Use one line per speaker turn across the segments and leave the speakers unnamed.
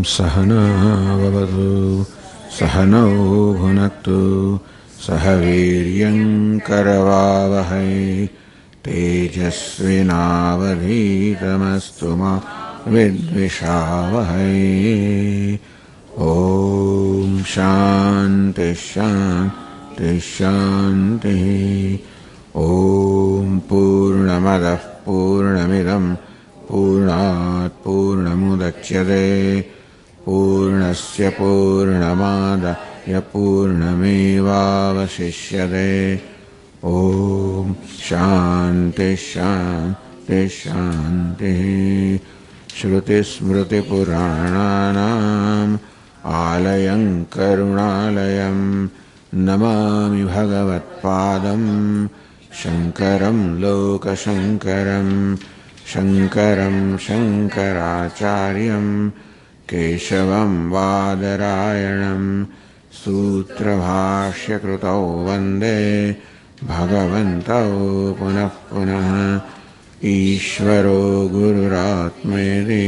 सहना भवतु सहनौ भुनक्तु सह वीर्यं करवावहै तेजस्विनावधीतमस्तु मा विद्विषावहै। ॐ शान्ति शान्ति शान्तिः। ॐ पूर्णमदः पूर्णमिदं पूर्णात् पूर्णमुदच्यते पूर्णस्य पूर्णमादाय पूर्णमेवावशिष्यते। ॐ शान्ति शान्ति शान्तिः। श्रुतिस्मृतिपुराणानाम् आलयं करुणालयं नमामि भगवत्पादं शङ्करं लोकशङ्करं शङ्करं शङ्कराचार्यं केशवं बादरायणं सूत्रभाष्यकृतौ वन्दे भगवन्तौ पुनः पुनः। ईश्वरो गुरुरात्मेति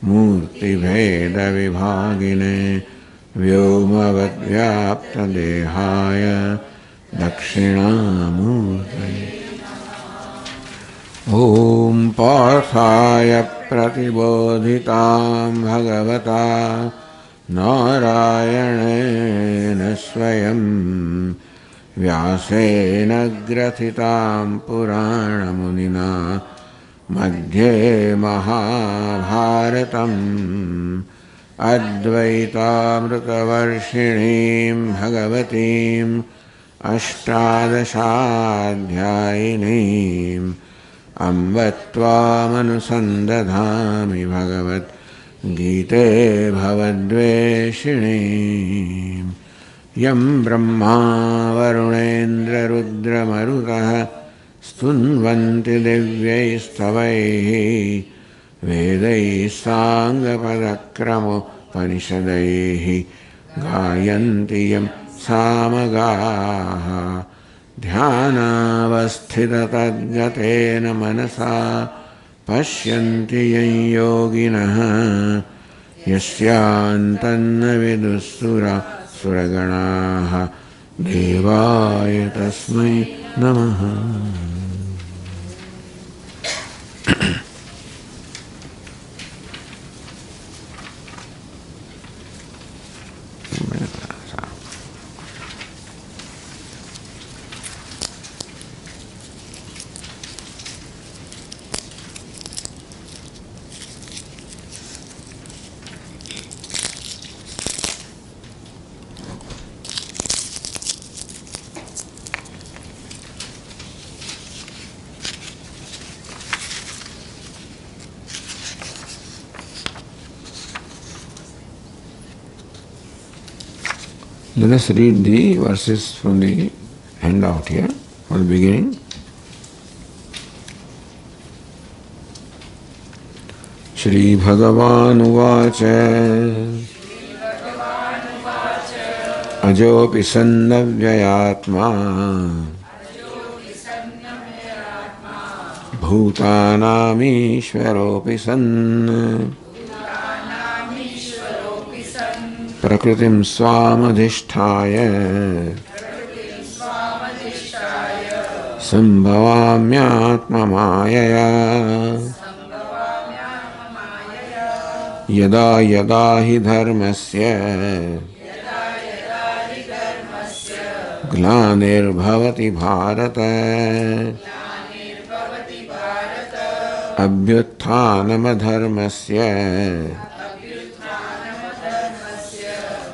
मूर्तिभेदविभागिने व्योमवद्व्याप्तदेहाय दक्षिणामूर्तये। ॐ पार्थाय प्रतिबोधितां भगवता नारायणेन स्वयं व्यासेन ग्रथितां पुराणमुनिना मध्ये महाभारतम् अद्वैतामृतवर्षिणीं भगवतीम् अष्टादशाध्यायिनीम् अम्ब त्वामनुसन्दधामि भगवद्गीते भवद्वेषिणीम्। यं ब्रह्मा वरुणेन्द्ररुद्रमरुतः स्तुन्वन्ति दिव्यैस्तवैः वेदैः साङ्गपदक्रमोपनिषदैः गायन्ति यं सामगाः ध्यानावस्थिततद्गतेन मनसा पश्यन्ति यं योगिनः यस्यान्तन्न विदुःसुरगणाः देवाय तस्मै नमः। Let us read the verses from the handout here, from the beginning. Shri Bhagavan Uvacha Ajopi Sannavyayatma Bhutanam Ishvaropi San Prakritim Swamadhisthaya Sambhavamyatma Mayaya Yada yada hi dharmasya Glanir bhavati bharata Abhyutthanam dharmasya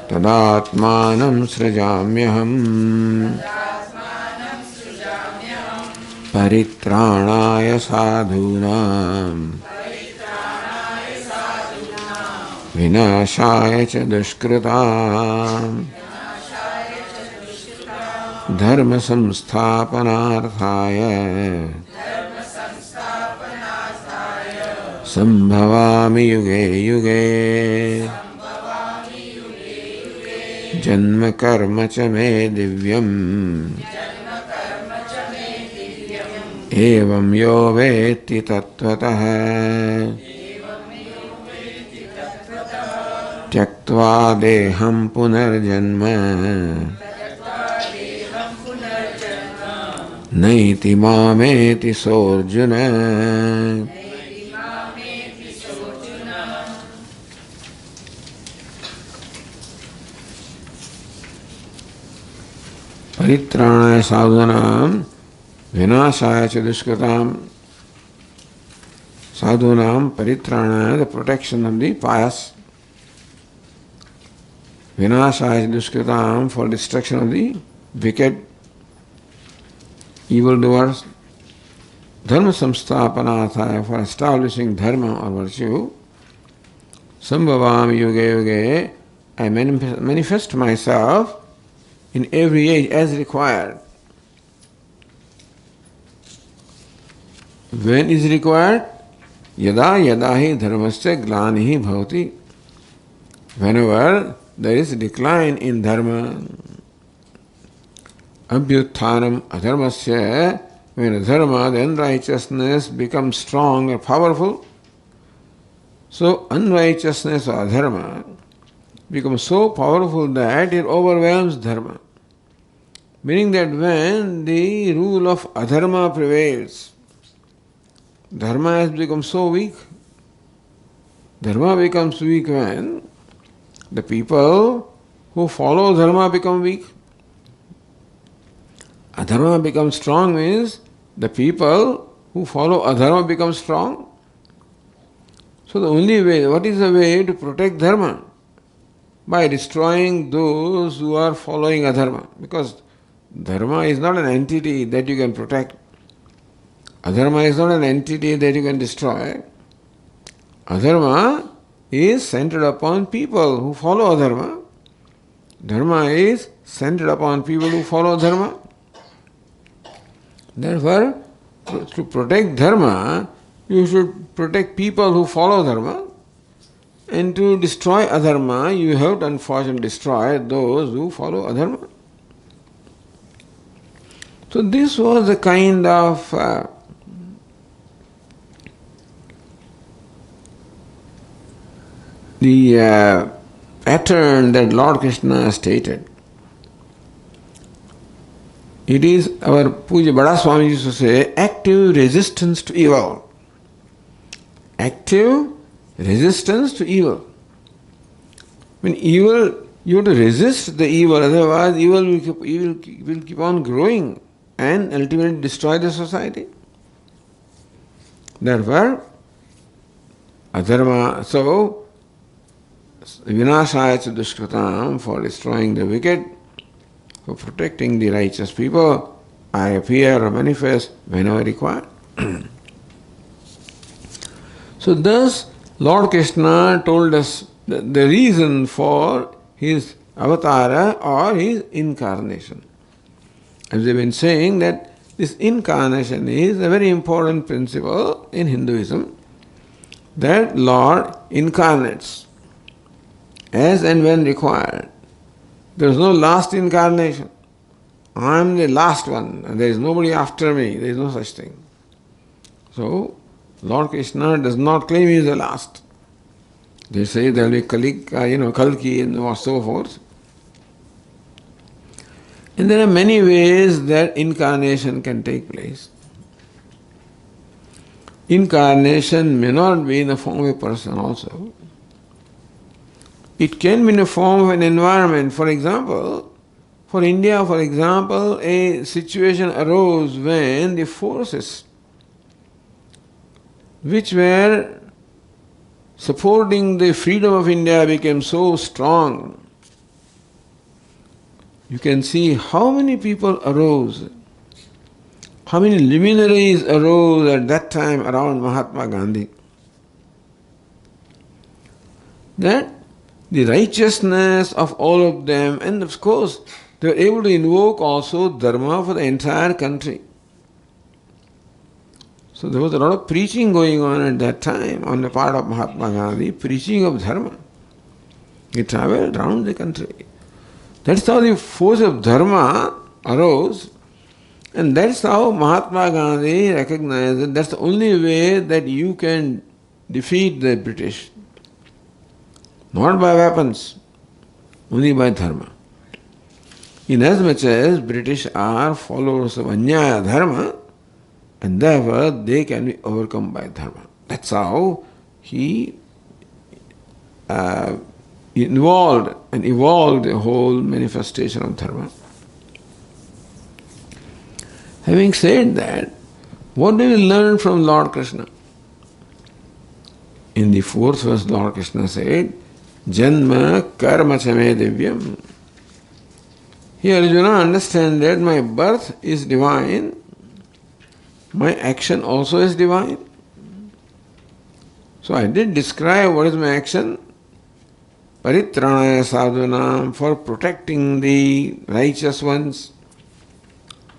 Tadatmanam srajamyaham Paritranaya sadhunam Vinashaya cha dushkritam Dharma samsthapanarthaya Sambhavami yuge yuge Janma karma cha me divyam Evam yo veti tattvataha Tyaktva deham punarjanma naiti mameti sorjuna. Paritrāṇaya sadhunām vināṣāya ca duṣkratāṃ. Sadhunām paritrāṇaya, the protection of the pious. Vināṣāya ca duṣkratāṃ, for destruction of the wicked, evildoers. Dharma samsthapanāthaya, for establishing dharma or virtue. Sambhavam yuge yuge, I manifest myself in every age as required. When is required? Yada yada hi dharmasya glanihi bhavati. Whenever there is a decline in dharma. Abhyutthanam adharmasya, when dharma, the unrighteousness, becomes strong and powerful. So unrighteousness or dharma becomes so powerful that it overwhelms dharma. Meaning that when the rule of adharma prevails, dharma has become so weak. Dharma becomes weak when the people who follow dharma become weak. Adharma becomes strong means the people who follow adharma become strong. So the only way, what is the way to protect dharma? By destroying those who are following adharma. Because dharma is not an entity that you can protect. Adharma is not an entity that you can destroy. Adharma is centered upon people who follow adharma. Dharma is centered upon people who follow dharma. Therefore, to protect dharma, you should protect people who follow dharma. And to destroy adharma, you have to unfortunately destroy those who follow adharma. So this was the kind of the pattern that Lord Krishna stated. It is our Puja Bada Swami used to say, active resistance to evil. Active resistance to evil. When evil, you have to resist the evil, otherwise evil will keep on growing and ultimately destroy the society. Therefore, adharma, so vināṣāya ca duṣkratāṃ, for destroying the wicked, for protecting the righteous people, I appear or manifest whenever required. So thus, Lord Krishna told us the reason for his avatara or his incarnation. As we've been saying, that this incarnation is a very important principle in Hinduism, that Lord incarnates as and when required. There is no last incarnation. I am the last one, and there is nobody after me. There is no such thing. So, Lord Krishna does not claim he is the last. They say there will be Kalki and so forth. And there are many ways that incarnation can take place. Incarnation may not be in the form of a person also. It can be in the form of an environment. For example, for India, a situation arose when the forces which were supporting the freedom of India became so strong. You can see how many people arose, how many luminaries arose at that time around Mahatma Gandhi. That the righteousness of all of them, and of course, they were able to invoke also dharma for the entire country. So there was a lot of preaching going on at that time on the part of Mahatma Gandhi, preaching of dharma. He travelled around the country. That's how the force of dharma arose, and that's how Mahatma Gandhi recognized that that's the only way that you can defeat the British. not by weapons, only by dharma. Inasmuch as British are followers of Anyaya Dharma, and therefore they can be overcome by dharma. That's how he involved and evolved the whole manifestation of dharma. Having said that, what do we learn from Lord Krishna? In the fourth verse, Lord Krishna said, Janma karma chame divyam. Here Arjuna, understand that my birth is divine, my action also is divine. So I did describe what is my action. Paritranaya sadhunam, for protecting the righteous ones,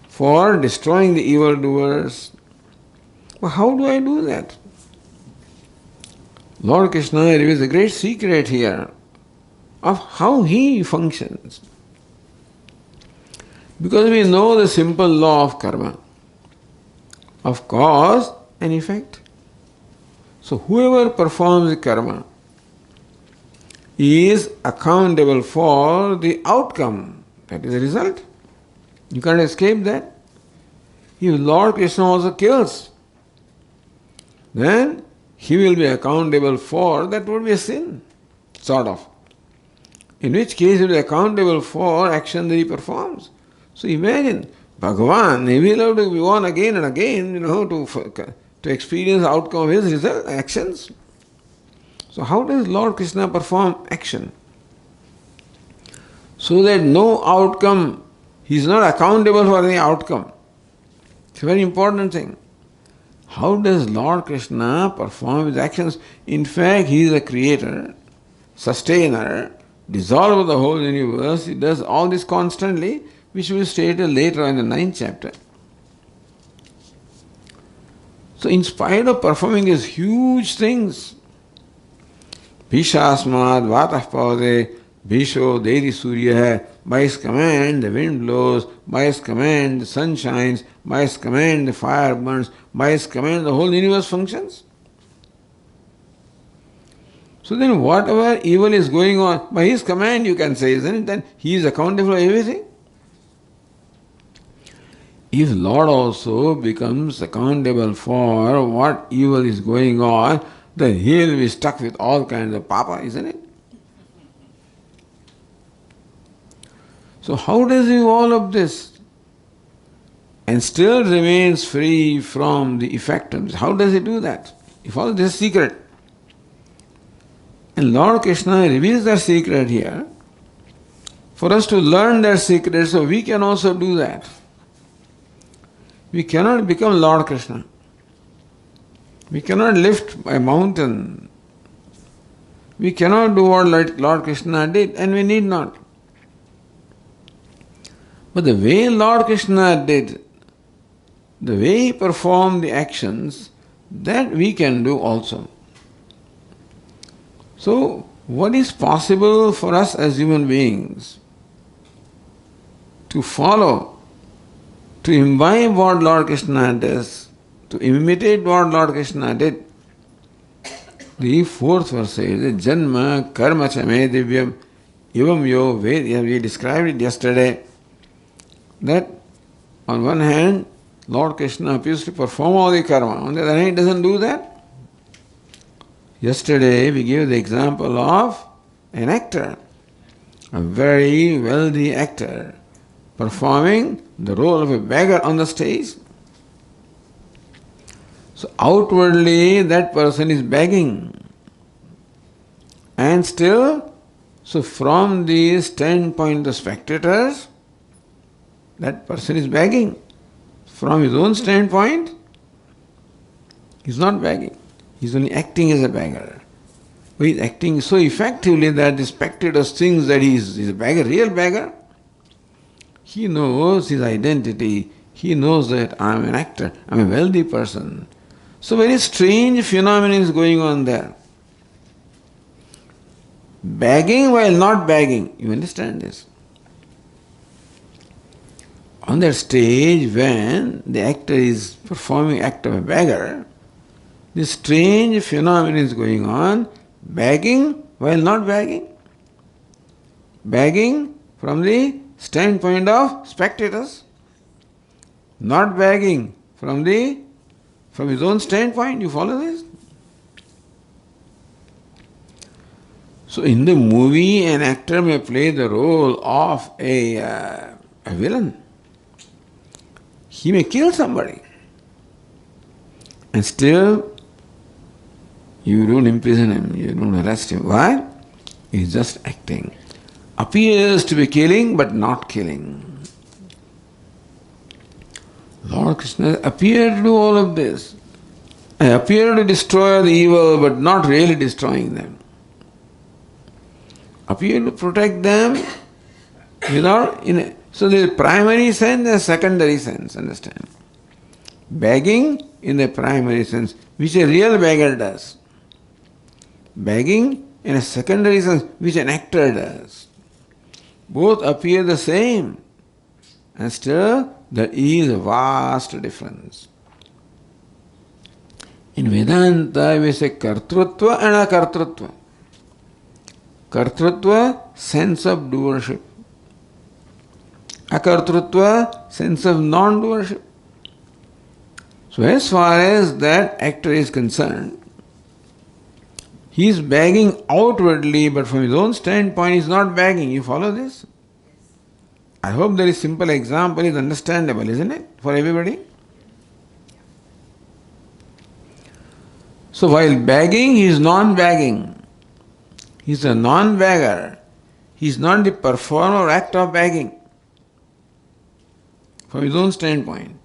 for destroying the evildoers. But how do I do that? Lord Krishna reveals a great secret here of how he functions. Because we know the simple law of karma, of cause and effect. So whoever performs the karma is accountable for the outcome. That is the result. You can't escape that. If Lord Krishna also kills, then he will be accountable for, that would be a sin, sort of. In which case he will be accountable for action that he performs. So imagine, Bhagavan, he will have to be born again and again, to experience the outcome of his result, actions. So how does Lord Krishna perform action? So that no outcome, he is not accountable for any outcome. It's a very important thing. How does Lord Krishna perform his actions? In fact, he is the creator, sustainer, dissolver of the whole universe. He does all this constantly, which will be stated later in the 9th chapter. So in spite of performing these huge things, Bhishasmad Vatah Pavade Bhisho Dedi Surya, by his command the wind blows, by his command the sun shines, by his command the fire burns, by his command the whole universe functions. So then whatever evil is going on, by his command you can say, isn't it? Then he is accountable for everything. If Lord also becomes accountable for what evil is going on, then he will be stuck with all kinds of papa, isn't it? So how does he do all of this and still remains free from the effect of this? How does he do that? He follows this secret. And Lord Krishna reveals that secret here for us to learn that secret so we can also do that. We cannot become Lord Krishna. We cannot lift a mountain. We cannot do what Lord Krishna did, and we need not. But the way Lord Krishna did, the way he performed the actions, that we can do also. So, what is possible for us as human beings? To follow, to imbibe what Lord Krishna does, to imitate what Lord Krishna did. The fourth verse says, Janma karma chame divyam ivam yo ved. We described it yesterday, that on one hand, Lord Krishna appears to perform all the karma, on the other hand, he doesn't do that. Yesterday we gave the example of an actor, a very wealthy actor, performing the role of a beggar on the stage. So outwardly that person is begging, and still, so from the standpoint of the spectators, that person is begging. From his own standpoint, he is not begging. He is only acting as a beggar. But he is acting so effectively that the spectators think that he is a beggar, real beggar. He knows his identity. He knows that I am an actor, I am a wealthy person. So very strange phenomenon is going on there. Begging while not begging. You understand this? On that stage, when the actor is performing act of a beggar, this strange phenomenon is going on, begging while not begging. Begging from the standpoint of spectators, not begging from his own standpoint. You follow this? So in the movie, an actor may play the role of a villain. He may kill somebody. And still, you don't imprison him, you don't arrest him. Why? He's just acting. Appears to be killing, but not killing. Lord Krishna appeared to do all of this. I appear to destroy the evil, but not really destroying them. Appear to protect them so there is primary sense and secondary sense, understand? Begging in the primary sense, which a real beggar does. Begging in a secondary sense, which an actor does. Both appear the same, and still there is a vast difference. In Vedanta, we say kartrutva and akartrutva. Kartrutva, sense of doership. Akartrutva, sense of non-doership. So as far as that actor is concerned, he is begging outwardly, but from his own standpoint he is not begging. You follow this? I hope very simple example is understandable, isn't it, for everybody? So while begging, he is non-begging. He is a non-beggar. He is not the performer or act of begging from his own standpoint.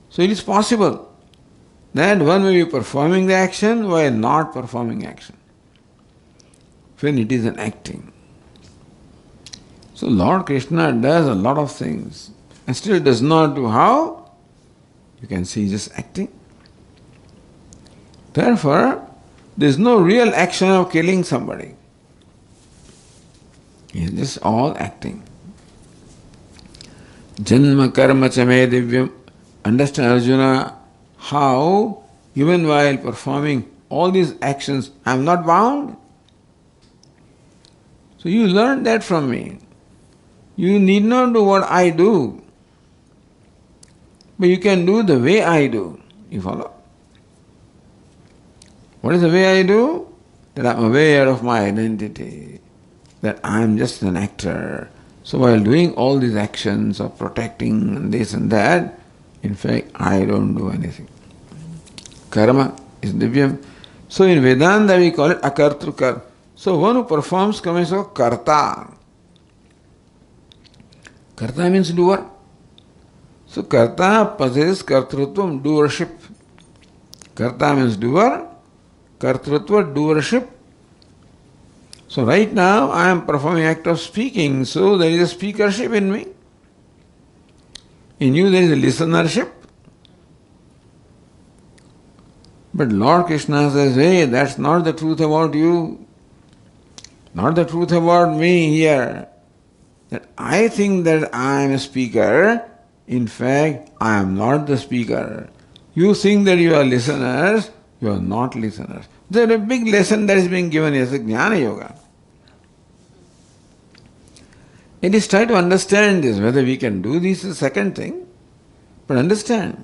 So it is possible that one may be performing the action while not performing action, when it is an acting. So Lord Krishna does a lot of things and still does not do how? You can see just acting. Therefore, there is no real action of killing somebody. It is just all acting. Janma karma cha me divyam. Understand, Arjuna, how even while performing all these actions, I am not bound. So you learn that from me. You need not do what I do, but you can do the way I do. You follow? What is the way I do? That I am aware of my identity, that I am just an actor. So while doing all these actions of protecting and this and that, in fact, I don't do anything. Karma is divyam. So in Vedanta we call it akartrukar. So one who performs karma is called karta. Karta means doer. So karta possesses kartrutvam, doership. Karta means doer, kartrutva, doership. So right now I am performing act of speaking, so there is a speakership in me. In you there is a listenership. But Lord Krishna says, hey, that's not the truth about you. Not the truth about me here. That I think that I am a speaker. In fact, I am not the speaker. You think that you are listeners. You are not listeners. There is a big lesson that is being given as a Jnana Yoga. It is try to understand this. Whether we can do this is the second thing. But understand.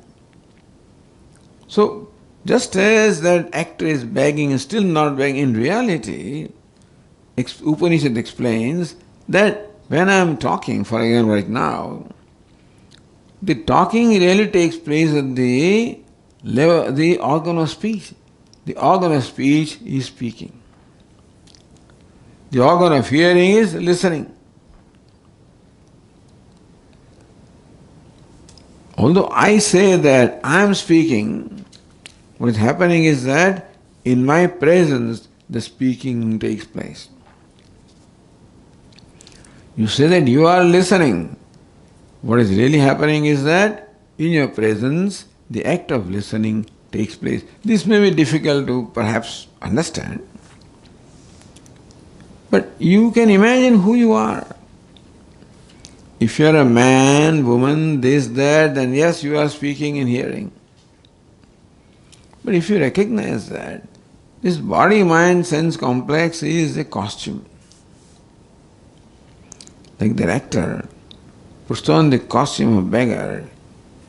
So, just as that actor is begging and still not begging, in reality, Upanishad explains that when I am talking, for example right now, the talking really takes place at the level, the organ of speech. The organ of speech is speaking. The organ of hearing is listening. Although I say that I am speaking, what is happening is that in my presence the speaking takes place. You say that you are listening. What is really happening is that in your presence the act of listening takes place. This may be difficult to perhaps understand, but you can imagine who you are. If you are a man, woman, this, that, then yes, you are speaking and hearing. But if you recognize that This body, mind, sense complex is a costume. Like that actor puts on the costume of beggar.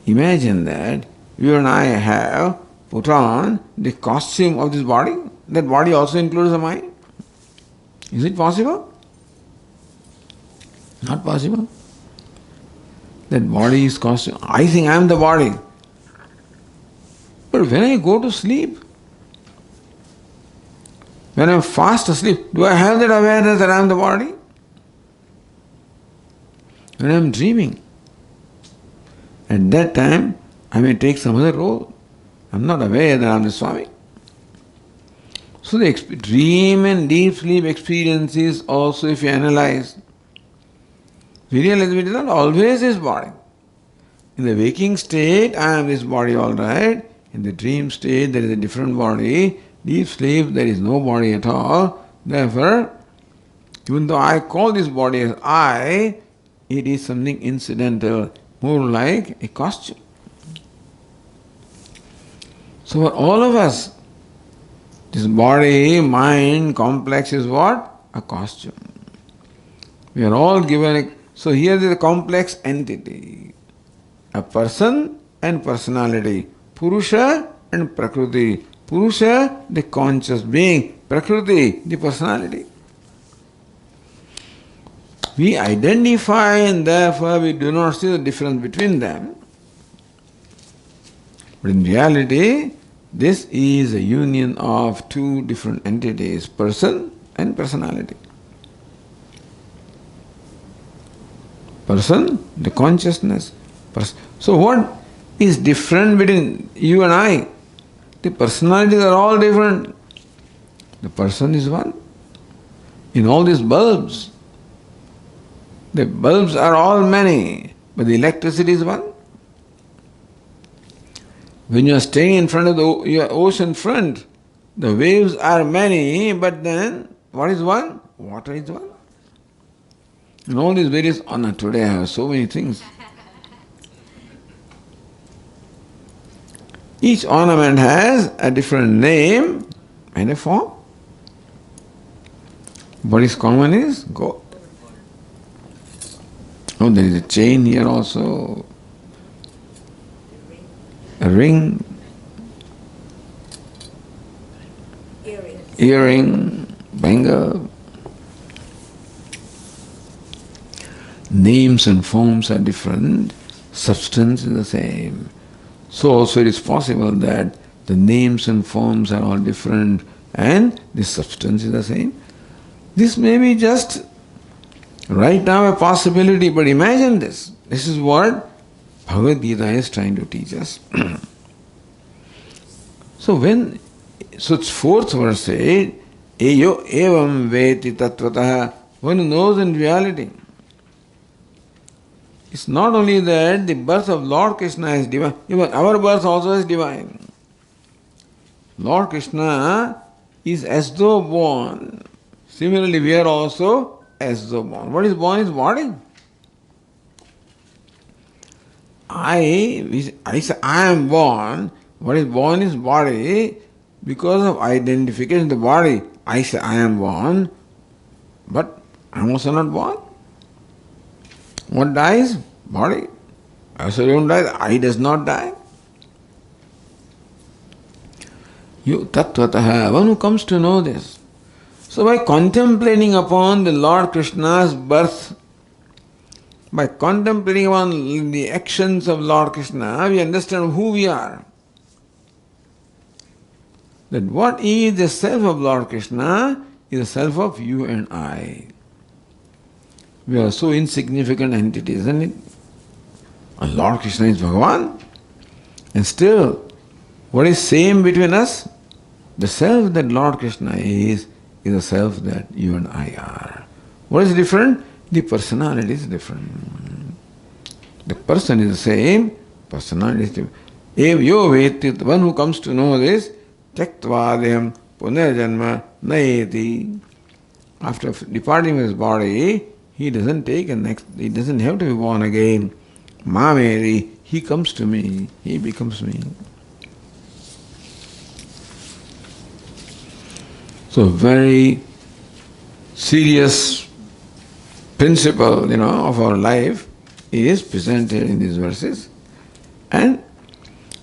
Imagine that you and I have put on the costume of this body. That body also includes the mind. Is it possible? Not possible. That body is costume. I think I am the body. But when I go to sleep, when I am fast asleep, do I have that awareness that I am the body? When I am dreaming, at that time I may take some other role. I am not aware that I am the Swami. So the dream and deep sleep experiences also, if you analyze, we realize it is not always this body. In the waking state, I am this body, all right. In the dream state, there is a different body. Deep sleep, there is no body at all. Therefore, even though I call this body as I, it is something incidental, more like a costume. So for all of us, this body, mind, complex is what? A costume. We are all given a... So here is a complex entity. A person and personality. Purusha and Prakriti. Purusha, the conscious being. Prakriti, the personality. We identify and therefore we do not see the difference between them. But in reality, this is a union of two different entities, person and personality. Person, the consciousness. So what is different between you and I? The personalities are all different. The person is one. In all these bulbs, the bulbs are all many, but the electricity is one. When you are staying in front of your ocean front, the waves are many, but then what is one? Water is one. And all these various honor. Today I have so many things. Each ornament has a different name and a form. What is common is gold. Oh, there is a chain here also. A ring. Earring. Bangle. Names and forms are different. Substance is the same. So also it is possible that the names and forms are all different and the substance is the same. This may be just right now a possibility, but imagine this. This is what Bhagavad Gita is trying to teach us. So its fourth verse says, Eyo evam veti tattvataha, one who knows in reality. It's not only that the birth of Lord Krishna is divine, even our birth also is divine. Lord Krishna is as though born. Similarly, we are also as though born. What is born is body. I say I am born. What is born is body. Because of identification of the body, I say I am born, but I am also not born. What dies? Body. I also don't die. I does not die. You tattvataha, one who comes to know this. So by contemplating upon the Lord Krishna's birth, by contemplating upon the actions of Lord Krishna, we understand who we are. That what is the self of Lord Krishna is the self of you and I. We are so insignificant entities, isn't it? And Lord Krishna is Bhagavan. And still, what is same between us? The self that Lord Krishna is the self that you and I are. What is different? The personality is different. The person is the same, personality is different. Ev yo vetit, one who comes to know this, Tyaktvadyam punarjanma nayeti. After departing his body, he doesn't have to be born again. Mameri, he comes to me, he becomes me. So very serious principle, of our life is presented in these verses. And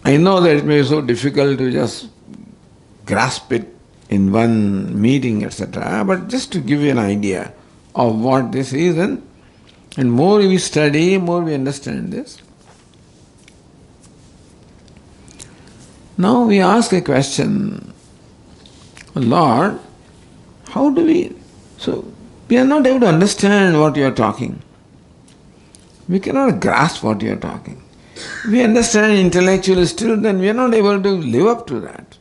I know that it may be so difficult to just grasp it in one meeting, etc. But just to give you an idea of what this is, and more we study, more we understand this. Now we ask a question, Lord, how do we... So we are not able to understand what you are talking. We cannot grasp what you are talking. We understand intellectually still, then we are not able to live up to that.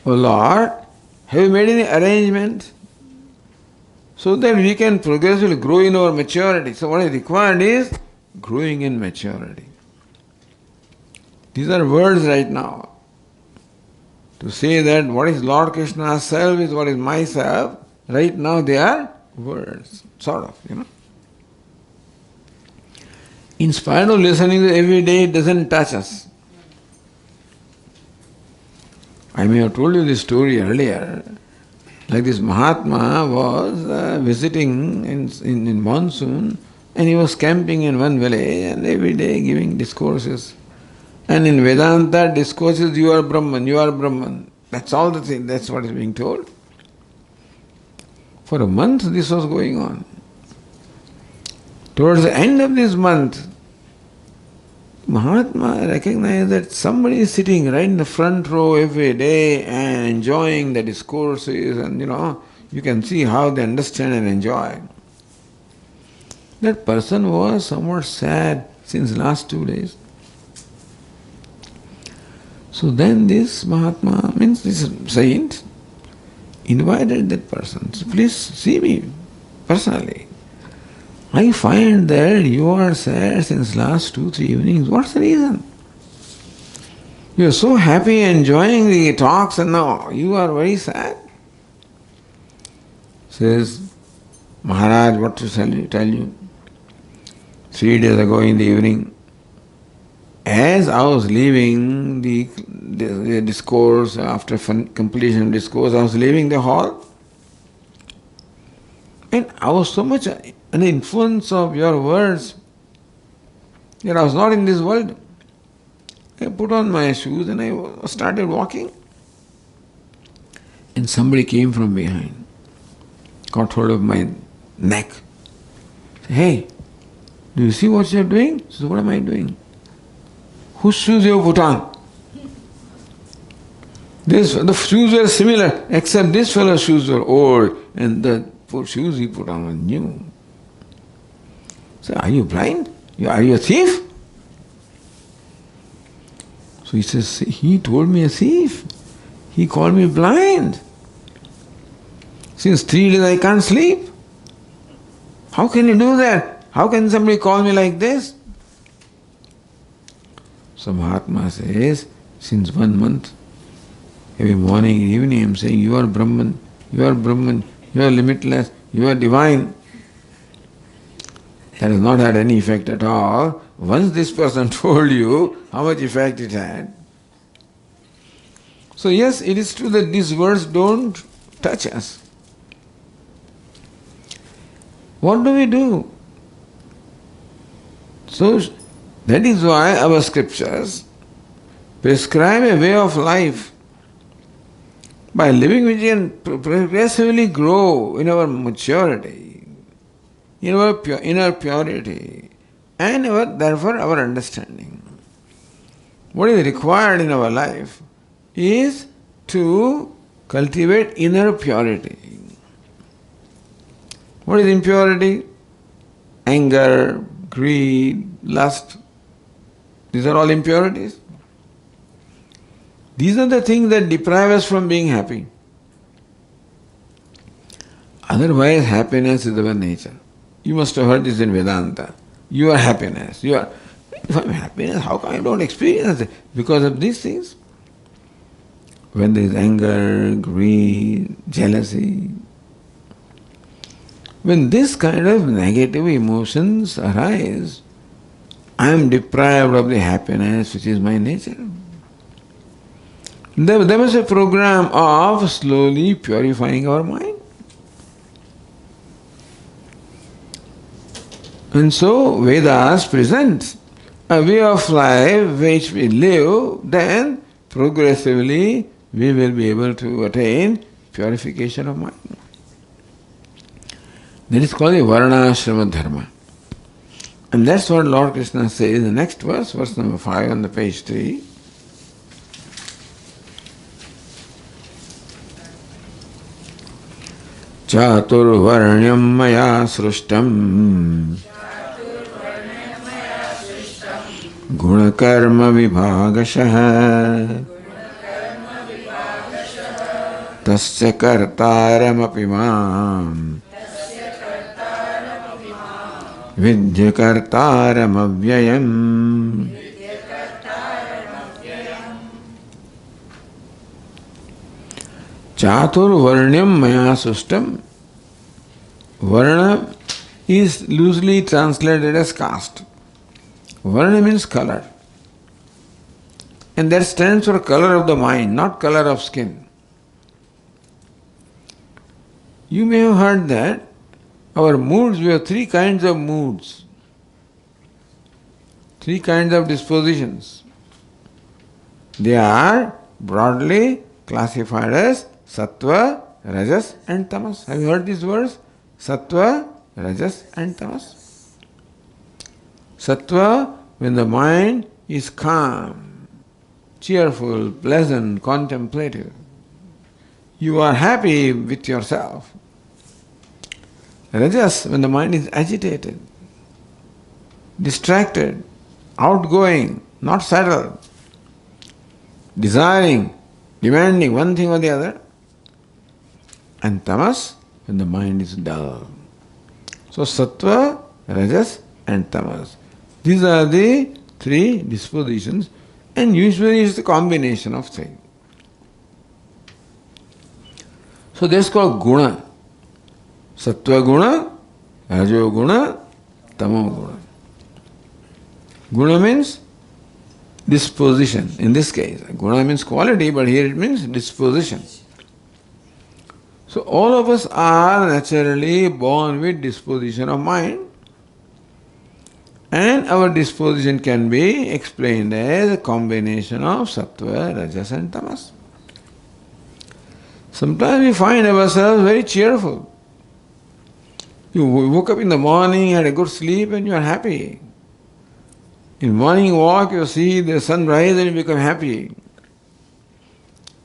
Oh Lord, have you made any arrangement so that we can progressively grow in our maturity? So what is required is growing in maturity. These are words right now. To say that what is Lord Krishna's self is what is myself, right now they are words, sort of. In spite of listening to every day, it doesn't touch us. I may have told you this story earlier. Like this Mahatma was visiting in monsoon, and he was camping in one village and every day giving discourses. And in Vedanta discourses, you are Brahman, you are Brahman. That's all the thing, that's what is being told. For a month this was going on. Towards the end of this month, Mahatma recognized that somebody is sitting right in the front row every day and enjoying the discourses, and you can see how they understand and enjoy. That person was somewhat sad since last 2 days. So then this Mahatma, means this saint, invited that person. So please see me personally. I find that you are sad since last 2-3 evenings. What's the reason? You are so happy enjoying the talks and now you are very sad. Says, Maharaj, what to tell you? 3 days ago in the evening, as I was leaving the discourse, after completion of discourse, I was leaving the hall, and I was so much an influence of your words that I was not in this world. I put on my shoes and I started walking. And somebody came from behind, got hold of my neck. Said, hey, do you see what you're doing? I said, what am I doing? Whose shoes you put on? The shoes were similar, except this fellow's shoes were old and the shoes he put on were new. So, are you blind? Are you a thief? So he says, he told me a thief. He called me blind. Since 3 days I can't sleep. How can you do that? How can somebody call me like this? So Mahatma says, since 1 month, every morning and evening I am saying, you are Brahman, you are Brahman, you are limitless, you are divine. That has not had any effect at all. Once this person told you how much effect it had. So yes, it is true that these words don't touch us. What do we do? So that is why our scriptures prescribe a way of life by living which we can progressively grow in our maturity, in our inner purity, and therefore our understanding. What is required in our life is to cultivate inner purity. What is impurity? Anger, greed, lust. These are all impurities. These are the things that deprive us from being happy. Otherwise, happiness is our nature. You must have heard this in Vedanta. You are happiness. If I am happiness, how come I don't experience it? Because of these things. When there is anger, greed, jealousy, when this kind of negative emotions arise, I am deprived of the happiness which is my nature. There must be a program of slowly purifying our mind. And so Vedas presents a way of life which we live, then progressively we will be able to attain purification of mind. That is called the Varnashrama Dharma. And that's what Lord Krishna says in the next verse, verse number 5 on the page 3. Chaturvarnyam maya srishtam gunakarma vibhagashah tasya kartaramapi mam vidya kartaramavyayam. Chaturvarnyam maya srishtam. Varna is loosely translated as caste. Varna means color. And that stands for color of the mind, not color of skin. You may have heard that our moods, we have three kinds of moods, three kinds of dispositions. They are broadly classified as Sattva, Rajas and Tamas. Have you heard these words? Sattva, Rajas and Tamas. Sattva, when the mind is calm, cheerful, pleasant, contemplative. You are happy with yourself. Rajas, when the mind is agitated, distracted, outgoing, not settled, desiring, demanding one thing or the other. And Tamas, when the mind is dull. So Sattva, Rajas and Tamas. These are the three dispositions, and usually it's the combination of things. So that's called Guna. Sattva Guna, Rajo Guna, Tamo Guna. Guna means disposition, in this case. Guna means quality, but here it means disposition. So all of us are naturally born with disposition of mind, and our disposition can be explained as a combination of Sattva, Rajas and Tamas. Sometimes we find ourselves very cheerful. You woke up in the morning, had a good sleep, and you are happy. In morning walk, you see the sunrise and you become happy.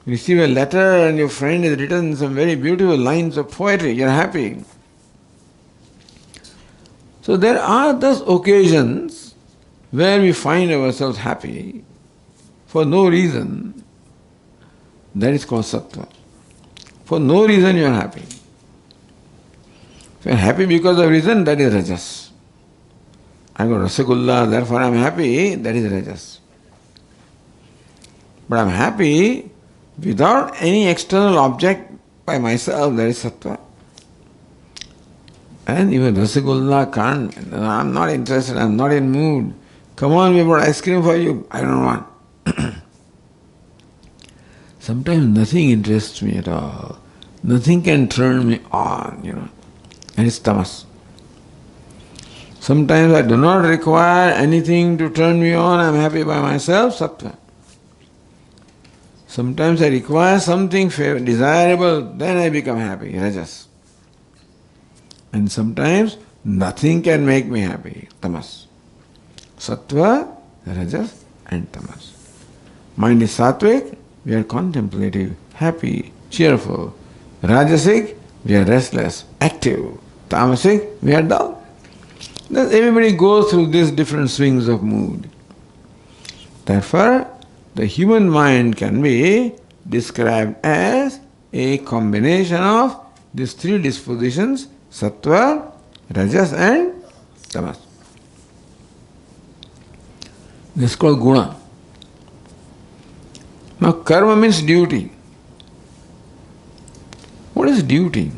You receive a letter and your friend has written some very beautiful lines of poetry, you are happy. So there are those occasions where we find ourselves happy for no reason. That is called Sattva. For no reason you are happy. If you are happy because of reason, that is Rajas. I got Rasagulla, therefore I am happy, that is Rajas. But I am happy without any external object by myself, that is Sattva. And even Rasagulla can't, I am not interested, I am not in mood. Come on, we brought ice cream for you. I don't want. Sometimes nothing interests me at all. Nothing can turn me on, And it's tamas. Sometimes I do not require anything to turn me on, I am happy by myself, sattva. Sometimes I require something desirable, then I become happy, rajas. And sometimes nothing can make me happy, tamas. Sattva, rajas and tamas. Mind is sattvic, we are contemplative, happy, cheerful. Rajasic, we are restless, active. Tamasic, we are dull. Thus everybody goes through these different swings of mood. Therefore, the human mind can be described as a combination of these three dispositions, sattva, rajas and tamas. This is called guna. Now karma means duty. What is duty?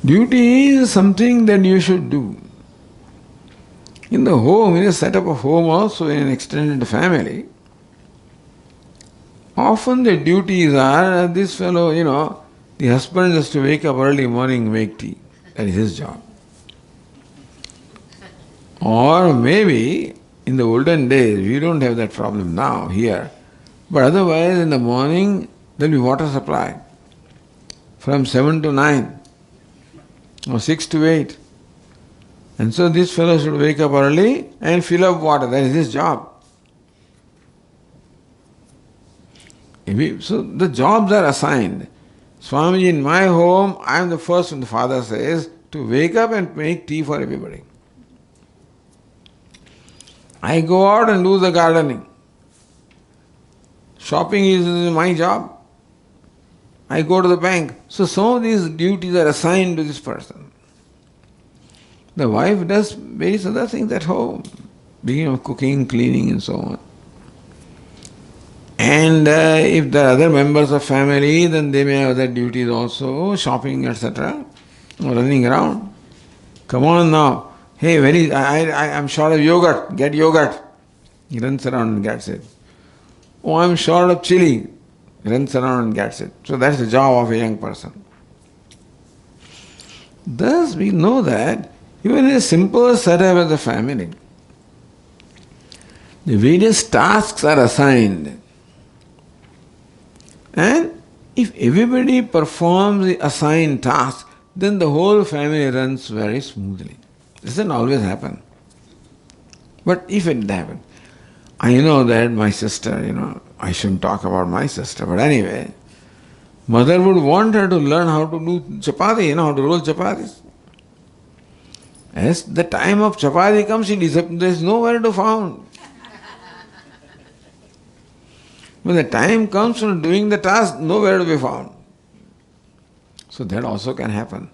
Duty is something that you should do. In the home, in a setup of home also, in an extended family, Often the duties are, this fellow, the husband has to wake up early morning, make tea. That is his job. Or maybe in the olden days, we don't have that problem now here. But otherwise, in the morning, there will be water supply from 7 to 9 or 6 to 8. And so this fellow should wake up early and fill up water. That is his job. So the jobs are assigned. Swamiji, in my home, I am the first one, the father says, to wake up and make tea for everybody. I go out and do the gardening. Shopping is my job. I go to the bank. So some of these duties are assigned to this person. The wife does various other things at home, beginning of cooking, cleaning and so on. And if there are other members of family, then they may have other duties also, shopping, etc., or running around. Come on now. Hey, I'm short of yogurt. Get yogurt. He runs around and gets it. Oh, I'm short of chili. He runs around and gets it. So that's the job of a young person. Thus we know that even in a simple setup as a family, the various tasks are assigned. And if everybody performs the assigned task, then the whole family runs very smoothly. This doesn't always happen. But if it happens, I know that my sister, I shouldn't talk about my sister, but anyway, mother would want her to learn how to do chapati, how to roll chapatis. As the time of chapati comes, there is nowhere to found. When the time comes for doing the task, nowhere to be found. So that also can happen.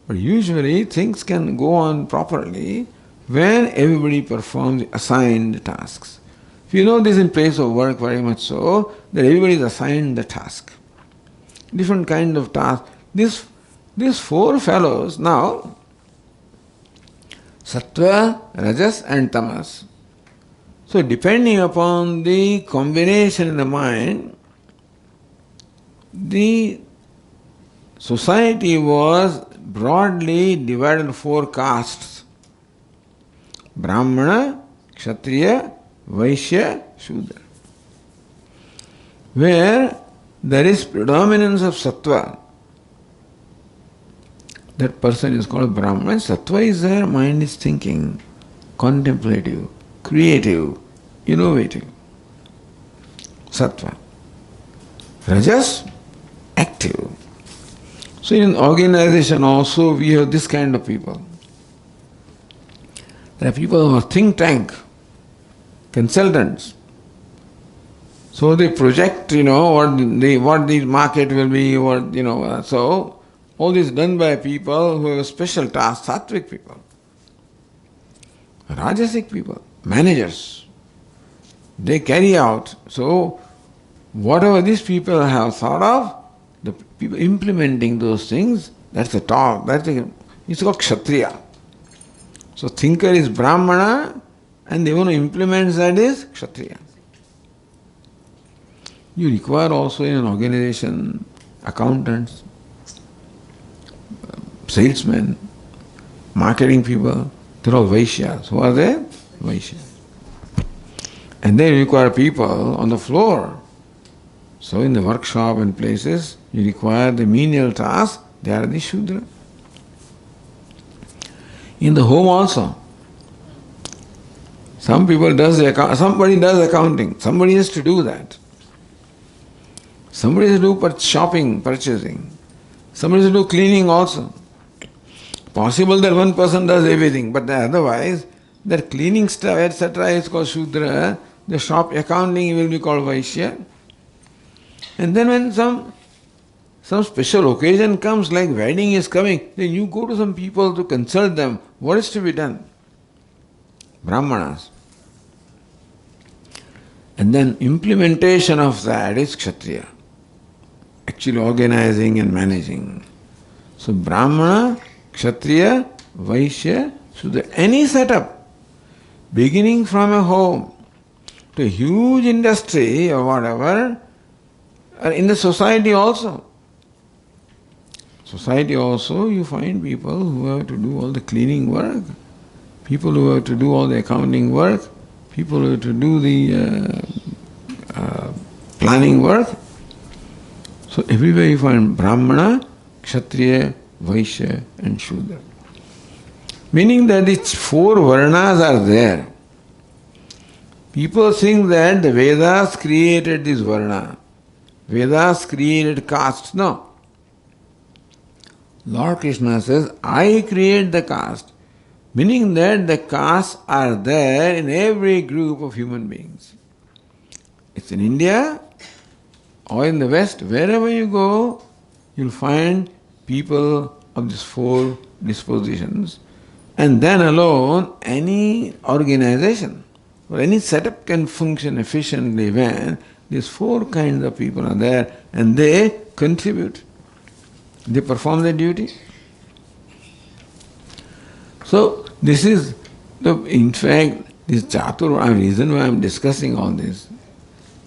But usually things can go on properly when everybody performs assigned tasks. You know this in place of work very much so, that everybody is assigned the task. Different kind of task. These four fellows now, Sattva, Rajas and Tamas. So depending upon the combination in the mind, the society was broadly divided into four castes. Brahmana, Kshatriya, Vaishya, Shudra. Where there is predominance of Sattva, that person is called Brahmana. Sattva is there, mind is thinking, contemplative, creative, innovative. Sattva. Rajas, active. So in organization also we have this kind of people. There are people who are think tank, consultants. So they project, what the market will be, so all this done by people who have a special task, sattvic people. Rajasic people, managers. They carry out. So whatever these people have thought of, the people implementing those things, that's the top. It's called Kshatriya. So thinker is Brahmana and the one who implements that is Kshatriya. You require also in an organization accountants, salesmen, marketing people. They're all Vaishyas. Who are they? Vaishyas. And then you require people on the floor. So in the workshop and places, you require the menial tasks, they are the Shudra. In the home also, somebody does accounting, somebody has to do that. Somebody has to do shopping, purchasing. Somebody has to do cleaning also. Possible that one person does everything, but otherwise, that cleaning stuff, etc. is called Shudra. The shop accounting will be called Vaishya. And then when some special occasion comes, like wedding is coming, then you go to some people to consult them. What is to be done? Brahmanas. And then implementation of that is Kshatriya. Actually organizing and managing. So Brahmana, Kshatriya, Vaishya, Shudra. Any setup, beginning from a home to a huge industry or whatever, in the society also. Society also, you find people who have to do all the cleaning work, people who have to do all the accounting work, people who have to do the planning work. So everywhere you find Brahmana, Kshatriya, Vaishya and Shudra. Meaning that these four varnas are there. People think that the Vedas created this varna. Vedas created caste. No. Lord Krishna says, I create the caste. Meaning that the castes are there in every group of human beings. It's in India or in the West, wherever you go, you'll find people of these four dispositions. And then alone, any organization or any setup can function efficiently when these four kinds of people are there and they contribute. They perform their duty. So, this is in fact, this Chatur, reason why I'm discussing all this.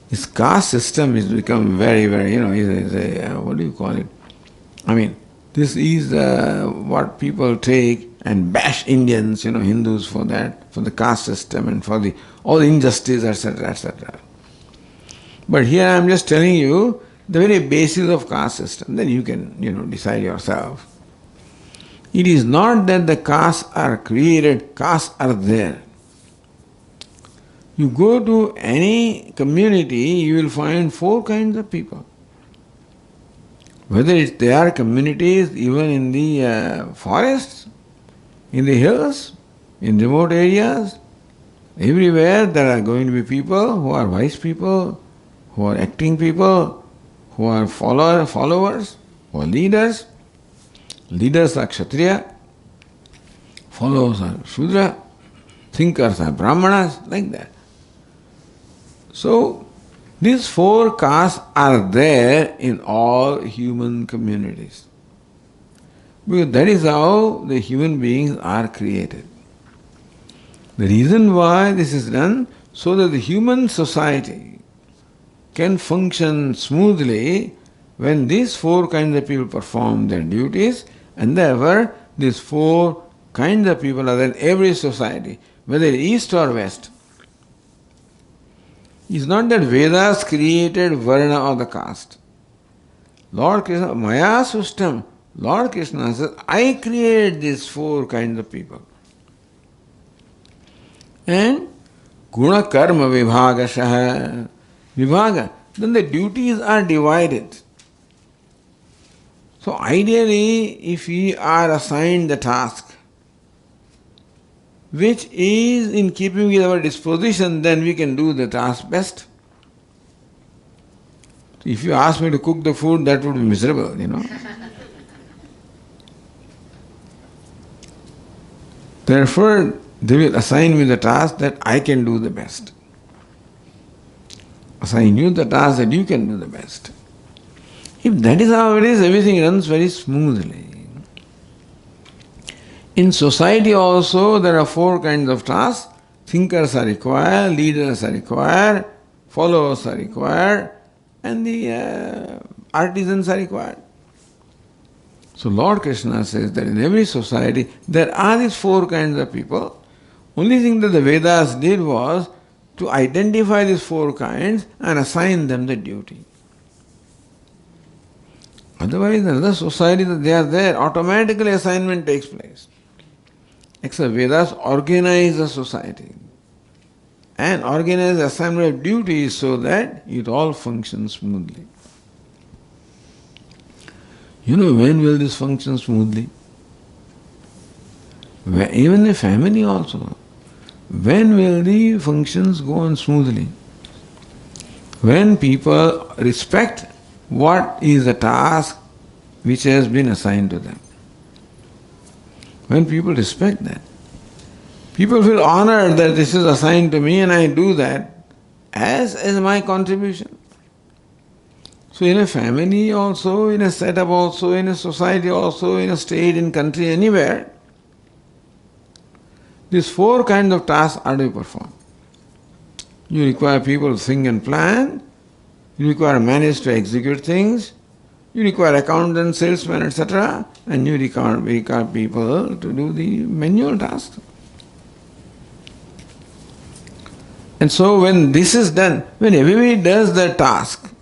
This caste system has become very, very, what do you call it? This is what people take and bash Indians, Hindus for that, for the caste system and for all the injustice, etc., etc. But here I am just telling you the very basis of caste system. Then you can, decide yourself. It is not that the castes are created, castes are there. You go to any community, you will find four kinds of people. Whether they are communities even in the forests, in the hills, in remote areas, everywhere there are going to be people who are wise people, who are acting people, who are followers, who are leaders. Leaders are Kshatriya, followers are Shudra, thinkers are Brahmanas, like that. So, these four castes are there in all human communities. Because that is how the human beings are created. The reason why this is done, so that the human society can function smoothly when these four kinds of people perform their duties, and therefore these four kinds of people are there in every society, whether east or west. It's not that Vedas created Varna or the caste. Lord Krishna, Maya system, Lord Krishna says, I create these four kinds of people. And Guna Karma Vibhagashaha, Vibhaga, then the duties are divided. So ideally, if we are assigned the task, which is in keeping with our disposition, then we can do the task best. If you ask me to cook the food, that would be miserable, Therefore, they will assign me the task that I can do the best. Assign you the task that you can do the best. If that is how it is, everything runs very smoothly. In society also, there are four kinds of tasks. Thinkers are required, leaders are required, followers are required, and the artisans are required. So Lord Krishna says that in every society, there are these four kinds of people. Only thing that the Vedas did was to identify these four kinds and assign them the duty. Otherwise, in other societies, they are there, automatically assignment takes place. Except Vedas organize the society and organize the assignment of duties so that it all functions smoothly. When will this function smoothly? Even the family also. When will the functions go on smoothly? When people respect what is the task which has been assigned to them. When people respect that, people feel honored that this is assigned to me and I do that as my contribution. So in a family also, in a setup also, in a society also, in a state, in country, anywhere, these four kinds of tasks are to be performed. You require people to think and plan, You require managers to execute things. You require accountants, salesmen, etc. And you require people to do the manual tasks. And so when this is done, when everybody does the task,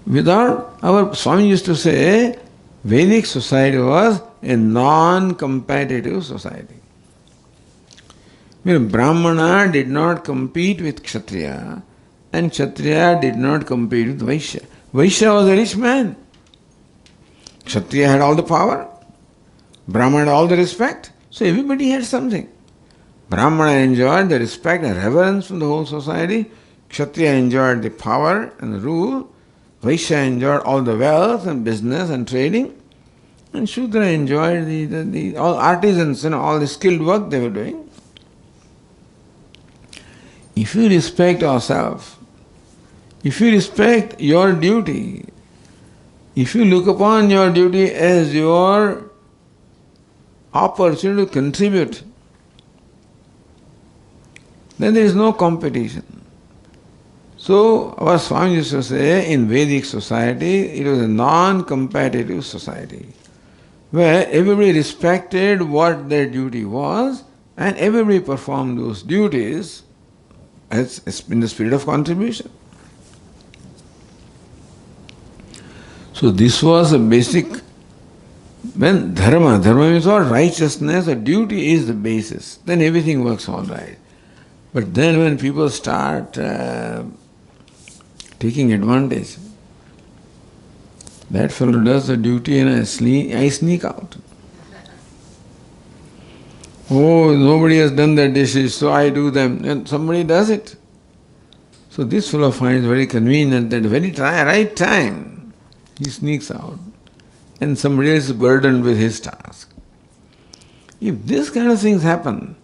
without, our Swami used to say, Vedic society was a non-competitive society. Where Brahmana did not compete with Kshatriya, and Kshatriya did not compete with Vaishya. Vaishya was a rich man. Kshatriya had all the power. Brahmana had all the respect. So everybody had something. Brahmana enjoyed the respect and reverence from the whole society. Kshatriya enjoyed the power and the rule. Vaishya enjoyed all the wealth and business and trading. And Shudra enjoyed the all artisans, all the skilled work they were doing. If you respect ourselves, if you respect your duty, if you look upon your duty as your opportunity to contribute, then there is no competition. So our Swami used to say, in Vedic society, it was a non-competitive society, where everybody respected what their duty was, and everybody performed those duties as in the spirit of contribution. So this was a basic, when dharma means what? Righteousness or duty is the basis, then everything works all right. But then when people start taking advantage, that fellow does the duty and I sneak out. Oh, nobody has done the dishes, so I do them. And somebody does it. So this fellow finds very convenient that at the very right time, he sneaks out. And somebody else is burdened with his task. If this kind of things happen,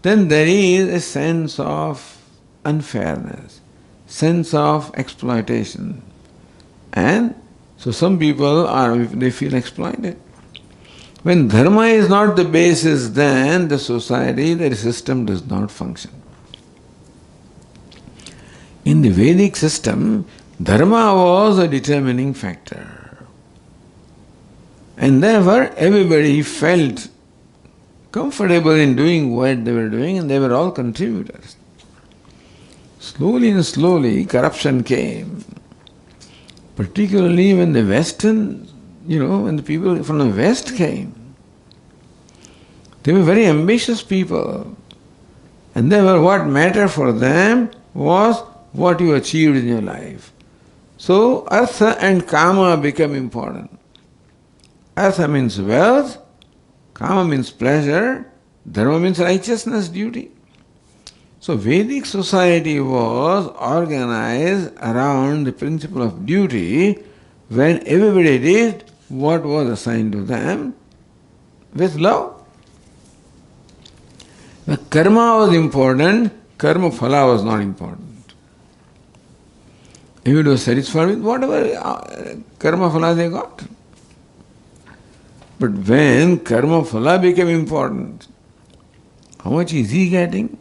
then there is a sense of unfairness, sense of exploitation. And so some people they feel exploited. When dharma is not the basis, then the society, the system does not function. In the Vedic system, dharma was a determining factor. And therefore, everybody felt comfortable in doing what they were doing, and they were all contributors. Slowly and slowly, corruption came. Particularly when the Western, when the people from the West came. They were very ambitious people. And what mattered for them was what you achieved in your life. So, artha and kama become important. Artha means wealth, kama means pleasure, dharma means righteousness, duty. So Vedic society was organized around the principle of duty when everybody did what was assigned to them with love. The karma was important, karma phala was not important. Everybody was satisfied with whatever karma phala they got. But when karma phala became important, how much is he getting?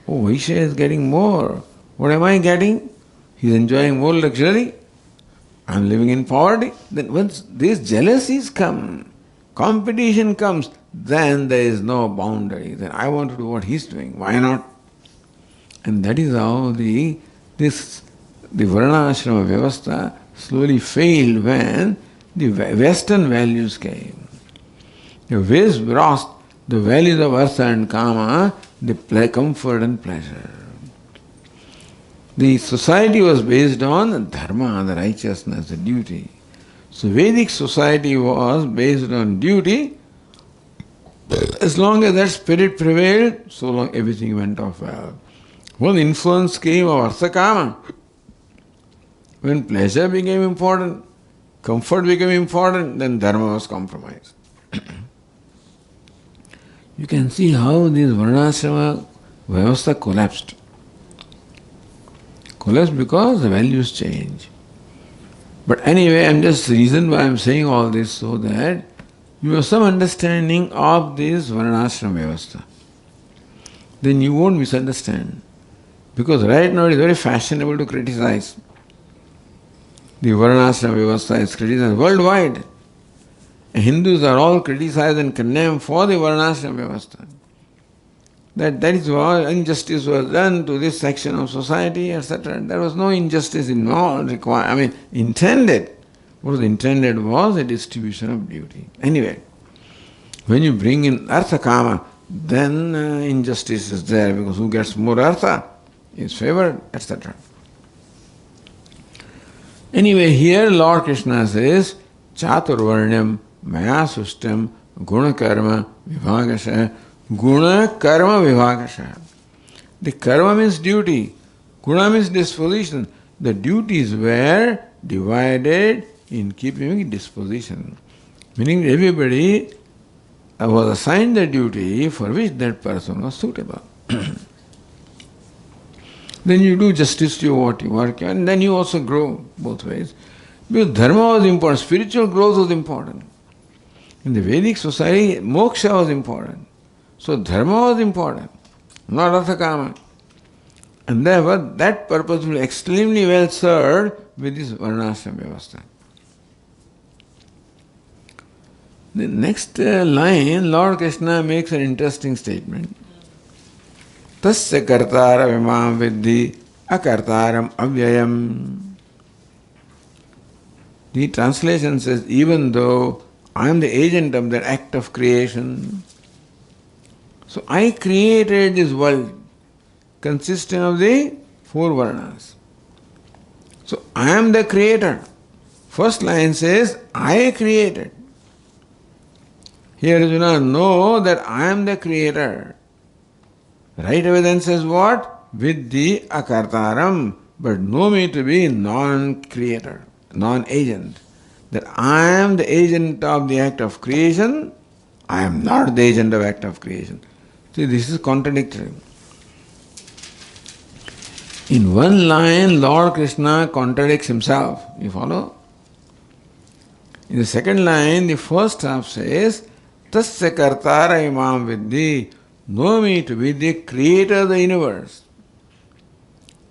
Oh, Vaishya is getting more. What am I getting? He is enjoying more luxury. I am living in poverty. Then once these jealousies come, competition comes, then there is no boundary. Then I want to do what he is doing. Why not? And that is how the Varnashrama Vyavastha slowly failed when the Western values came. The West lost the values of artha and kama, the comfort and pleasure. The society was based on dharma, the righteousness, the duty. So Vedic society was based on duty. As long as that spirit prevailed, so long everything went off well. When influence came of artha kama, when pleasure became important, comfort became important, then dharma was compromised. You can see how this Varnashrama Vyavastha collapsed. Collapsed because the values change. But anyway, the reason why I'm saying all this so that you have some understanding of this Varnashrama Vyavastha. Then you won't misunderstand. Because right now it is very fashionable to criticize. The Varnashrama Vyavastha is criticized worldwide. Hindus are all criticized and condemned for the Varnashrama Vyavastha. That is why injustice was done to this section of society, etc. There was no injustice involved, intended. What was intended was a distribution of duty. Anyway, when you bring in artha kama, then injustice is there, because who gets more artha is favored, etc. Anyway, here Lord Krishna says, Chaturvarnyam maya sustam guna karma vibhagasha. Guna karma vibhagasha. The karma means duty, guna means disposition. The duties were divided in keeping with disposition. Meaning everybody was assigned the duty for which that person was suitable. Then you do justice to what you work, and then you also grow both ways. Because dharma was important, spiritual growth was important. In the Vedic society, moksha was important. So dharma was important, not artha kama. And therefore that purpose will be extremely well served with this varnashrama vyavastha. The next line, Lord Krishna makes an interesting statement. Tasya kartara vimam viddhi akartaram avyayam. The translation says, even though I am the agent of that act of creation, so I created this world consisting of the four varnas. So I am the creator. First line says, I created. Here Arjuna, know that I am the creator. Right away then says what? Viddhi akartaram. But know me to be non-creator, non-agent. That I am the agent of the act of creation, I am not the agent of act of creation. See, this is contradictory. In one line, Lord Krishna contradicts himself. You follow? In the second line, the first half says, Tasya kartara imam viddhi. Know me to be the creator of the universe.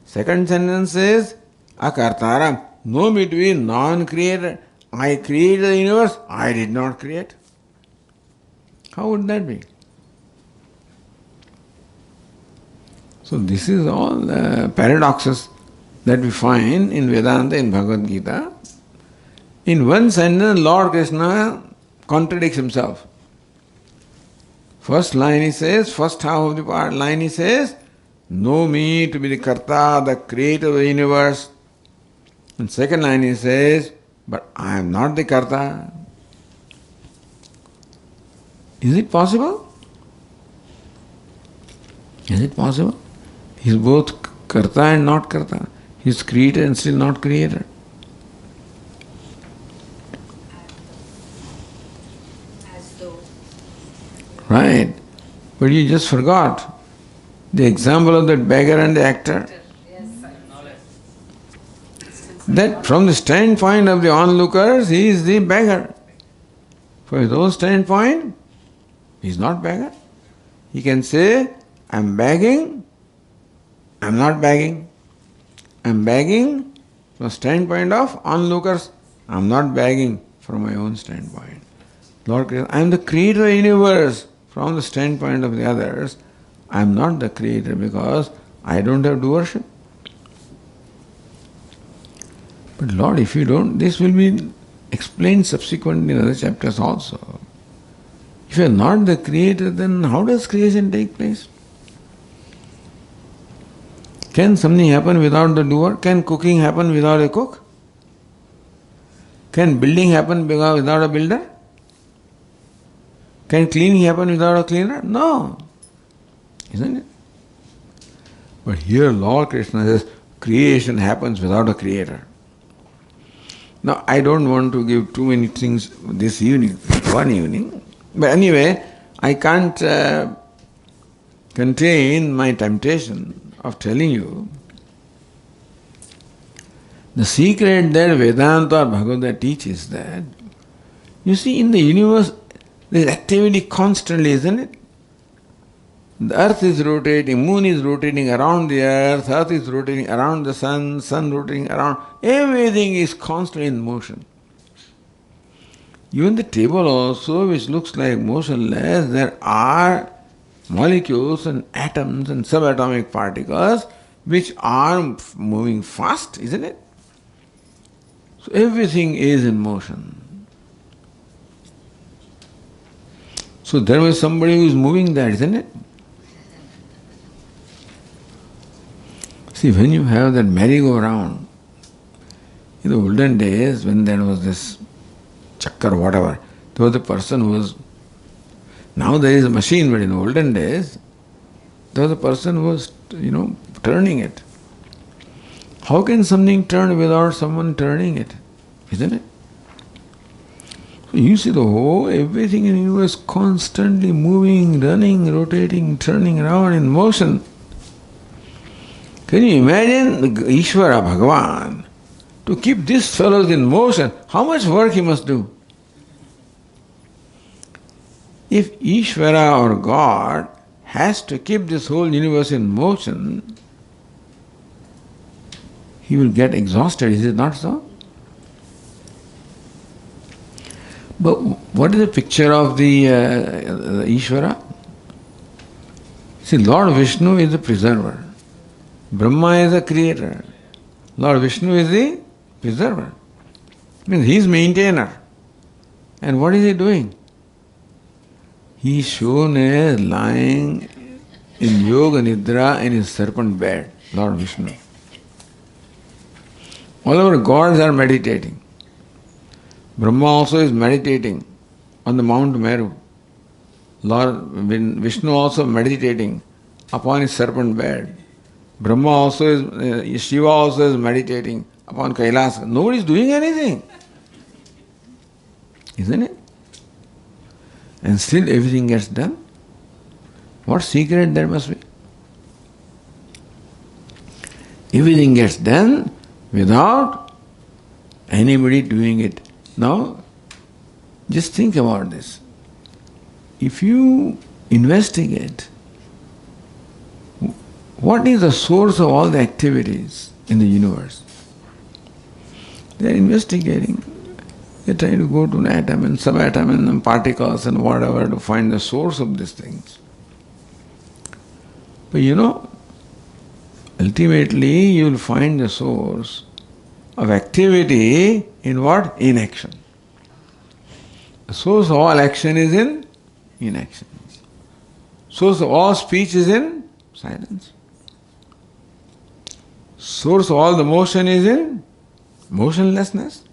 Second sentence says, akartaram. Know me to be non-creator. I created the universe, I did not create. How would that be? So this is all paradoxes that we find in Vedanta, in Bhagavad Gita. In one sentence, Lord Krishna contradicts himself. First line he says, first half of the line he says, know me to be the karta, the creator of the universe. And second line he says, but I am not the karta. Is it possible? Is it possible? He is both karta and not karta. He is creator and still not creator.
As though.
Right. But you just forgot the example of that beggar and the actor. That from the standpoint of the onlookers, he is the beggar. For his own standpoint, he is not beggar. He can say, I am begging, I am not begging. I am begging from the standpoint of onlookers. I am not begging from my own standpoint. Lord Krishna, I am the creator of the universe. From the standpoint of the others, I am not the creator because I don't have to worship. But Lord, if you don't, this will be explained subsequently in other chapters also. If you are not the creator, then how does creation take place? Can something happen without the doer? Can cooking happen without a cook? Can building happen without a builder? Can cleaning happen without a cleaner? No. Isn't it? But here Lord Krishna says, creation happens without a creator. Now, I don't want to give too many things this evening, one evening. But anyway, I can't contain my temptation of telling you the secret that Vedanta or Bhagavad teaches that, you see, in the universe, there is activity constantly, isn't it? The earth is rotating, moon is rotating around the earth is rotating around the sun rotating around. Everything is constantly in motion. Even the table also, which looks like motionless, there are molecules and atoms and subatomic particles which are moving fast, isn't it? So everything is in motion. So there was somebody who is moving that, isn't it? See, when you have that merry-go-round, in the olden days when there was this chakkar, whatever, there was a person who was, now there is a machine, but in the olden days, there was a person who was, turning it. How can something turn without someone turning it? Isn't it? So you see the whole, everything in the universe constantly moving, running, rotating, turning around in motion. Can you imagine the Ishvara, Bhagavan, to keep these fellows in motion? How much work he must do? If Ishvara or God has to keep this whole universe in motion, he will get exhausted, is it not so? But what is the picture of the Ishvara? See, Lord Vishnu is the preserver. Brahma is the creator. Lord Vishnu is the preserver. Means he is maintainer. And what is he doing? He is shown as lying in yoga nidra in his serpent bed, Lord Vishnu. All our gods are meditating. Brahma also is meditating on the Mount Meru. Lord Vishnu also meditating upon his serpent bed. Brahma also is, Shiva also is meditating upon Kailas. Nobody is doing anything. Isn't it? And still everything gets done. What secret there must be? Everything gets done without anybody doing it. Now, just think about this. If you investigate what is the source of all the activities in the universe, they are investigating. They are trying to go to an atom and subatom and particles and whatever to find the source of these things. But ultimately you will find the source of activity in what? Inaction. The source of all action is in inaction. Source of all speech is in silence. Source of all the motion is in motionlessness.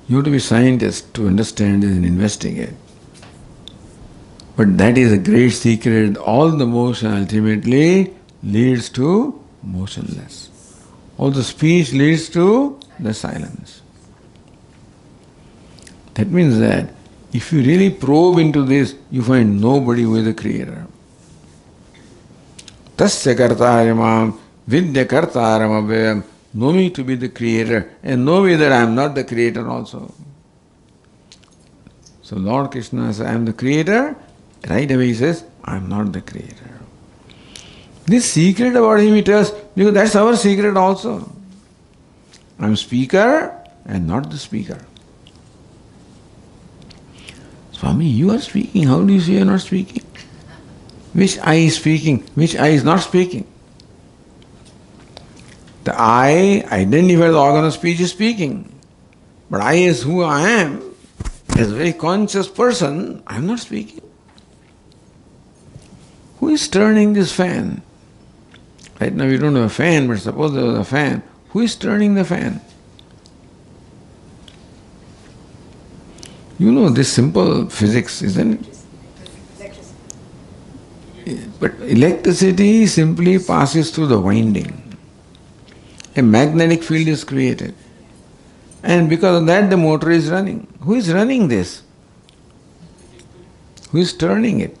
You have to be scientist to understand this and investigate. But that is a great secret. All the motion ultimately leads to motionless. All the speech leads to the silence. That means that if you really probe into this, you find nobody who is the creator. Tasya kartaramam vidya kartaram avyayam. Know me to be the creator and know me that I am not the creator also. So Lord Krishna says, I am the creator. Right away he says, I am not the creator. This secret about him he tells, because that's our secret also. I am speaker and not the speaker. Swami, you are speaking. How do you say you are not speaking? Which eye is speaking? Which eye is not speaking? The eye identifies the organ of speech is speaking. But I as who I am, as a very conscious person, I am not speaking. Who is turning this fan? Right now we don't have a fan, but suppose there was a fan. Who is turning the fan? You know this simple physics, isn't it? But electricity simply passes through the winding. A magnetic field is created. And because of that the motor is running. Who is running this? Who is turning it?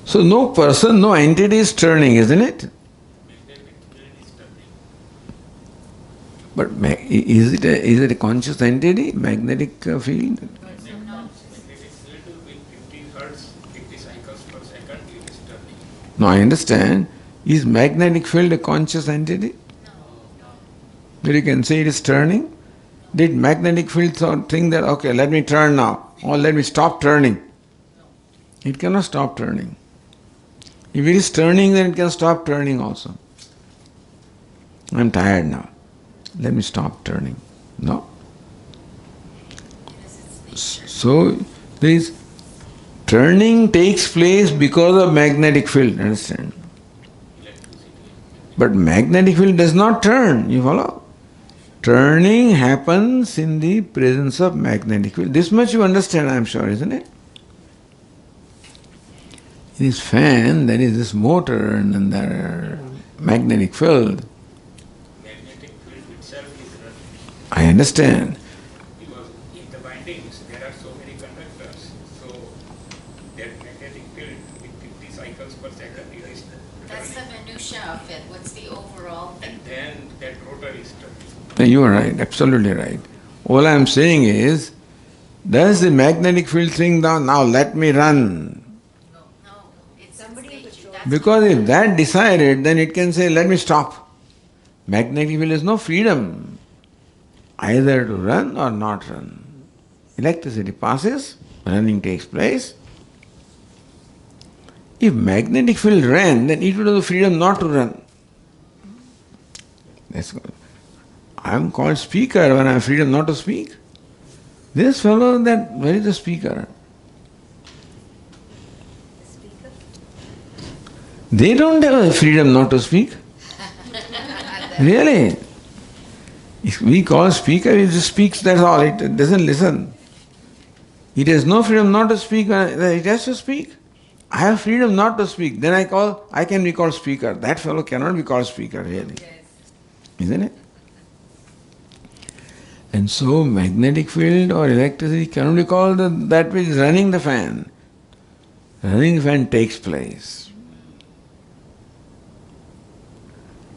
So no person, no entity is turning, isn't it? But is it a conscious entity, magnetic field?
Magnetic field with 50 hertz, 50 cycles per second, it is turning.
No, I understand. Is magnetic field a conscious entity? That you can say it is turning? Did magnetic field think that, okay, let me turn now, or let me stop turning? It cannot stop turning. If it is turning, then it can stop turning also. I'm tired now. Let me stop turning. No. So, this turning takes place because of magnetic field, understand? But magnetic field does not turn, you follow? Turning happens in the presence of magnetic field. This much you understand, I am sure, isn't it? In this fan, there is this motor and there magnetic field.
Magnetic field itself is running.
I understand.
Because in the windings there are so many conductors. So that magnetic field with 50 cycles per second it is
That's the
turning.
minutia of it. What's the overall thing?
And then that rotor is turning.
You are right, absolutely right. All I am saying is, does the magnetic field think down, now let me run?
No, it's
Somebody
nature.
with a
That's
Because
what-
if that decided, then it can say, let me stop. Magnetic field is no freedom, either to run or not run. Electricity passes, running takes place. If magnetic field ran, then it would have the freedom not to run. That's good. I am called speaker when I have freedom not to speak. This fellow, that where is the speaker?
The speaker?
They don't have a freedom not to speak. Really. If we call speaker, it just speaks, that's all. It doesn't listen. It has no freedom not to speak, it has to speak. I have freedom not to speak. Then I can be called speaker. That fellow cannot be called speaker, really. Isn't it? And so magnetic field or electricity cannot be called that which is running the fan. Running the fan takes place.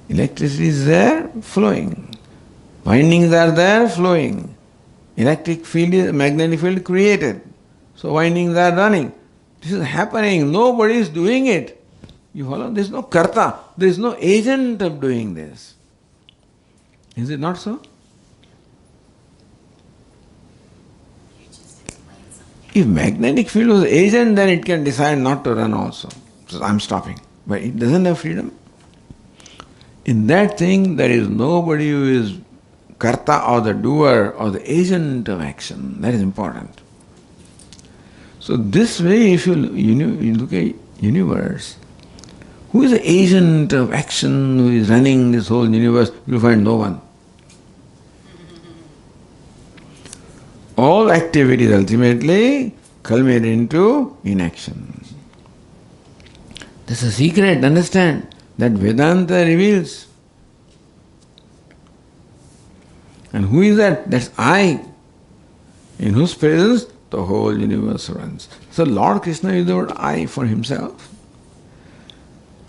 Electricity is there, flowing. Windings are there, flowing. Electric field is magnetic field created. So windings are running. This is happening. Nobody is doing it. You follow? There is no karta. There is no agent of doing this. Is it not so?
You just explained something.
If magnetic field was agent, then it can decide not to run also. So I'm stopping. But it doesn't have freedom. In that thing, there is nobody who is karta or the doer or the agent of action. That is important. So this way, if you look at universe, who is the agent of action who is running this whole universe, you will find no one. All activities ultimately culminate into inaction. This is a secret, understand, that Vedanta reveals. And who is that? That's I, in whose presence the whole universe runs. So Lord Krishna used the word I for himself.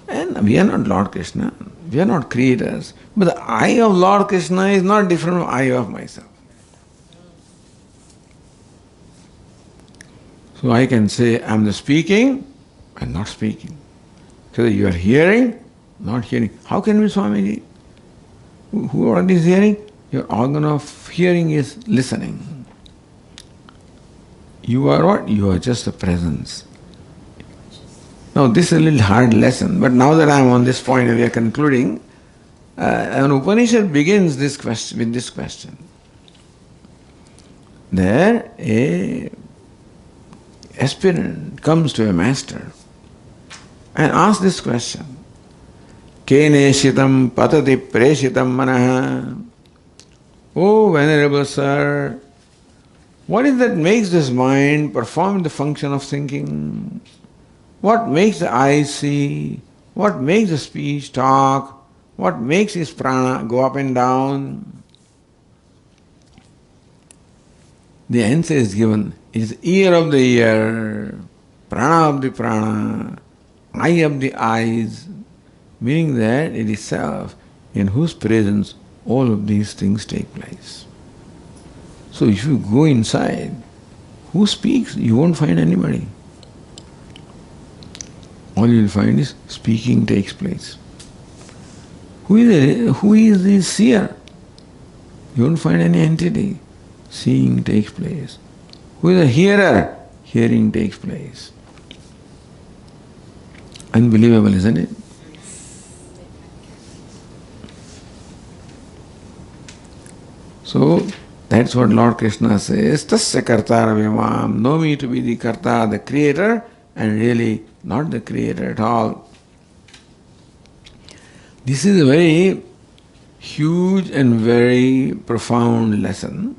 And we are not Lord Krishna, we are not creators. But the I of Lord Krishna is not different from I of myself. So I can say I am the speaking and not speaking. So you are hearing, not hearing. How can we, Swamiji? Who are is hearing? Your organ of hearing is listening. You are what? You are just a presence. Now this is a little hard lesson, but now that I am on this point and we are concluding, an Upanishad begins this question with this question. There a aspirant comes to a master and asks this question. Keneshitam patati preshitam manaha. Oh, Venerable Sir, what is that makes this mind perform the function of thinking? What makes the eyes see? What makes the speech talk? What makes his prana go up and down? The answer is given. It is ear of the ear, prana of the prana, eye of the eyes, meaning that it is self in whose presence all of these things take place. So if you go inside, who speaks? You won't find anybody. All you will find is speaking takes place. Who is the seer? You won't find any entity. Seeing takes place. Who is the hearer? Hearing takes place. Unbelievable, isn't it? So, that's what Lord Krishna says, Tasya kartara vimam, know me to be the karta, the creator, and really not the creator at all. This is a very huge and very profound lesson.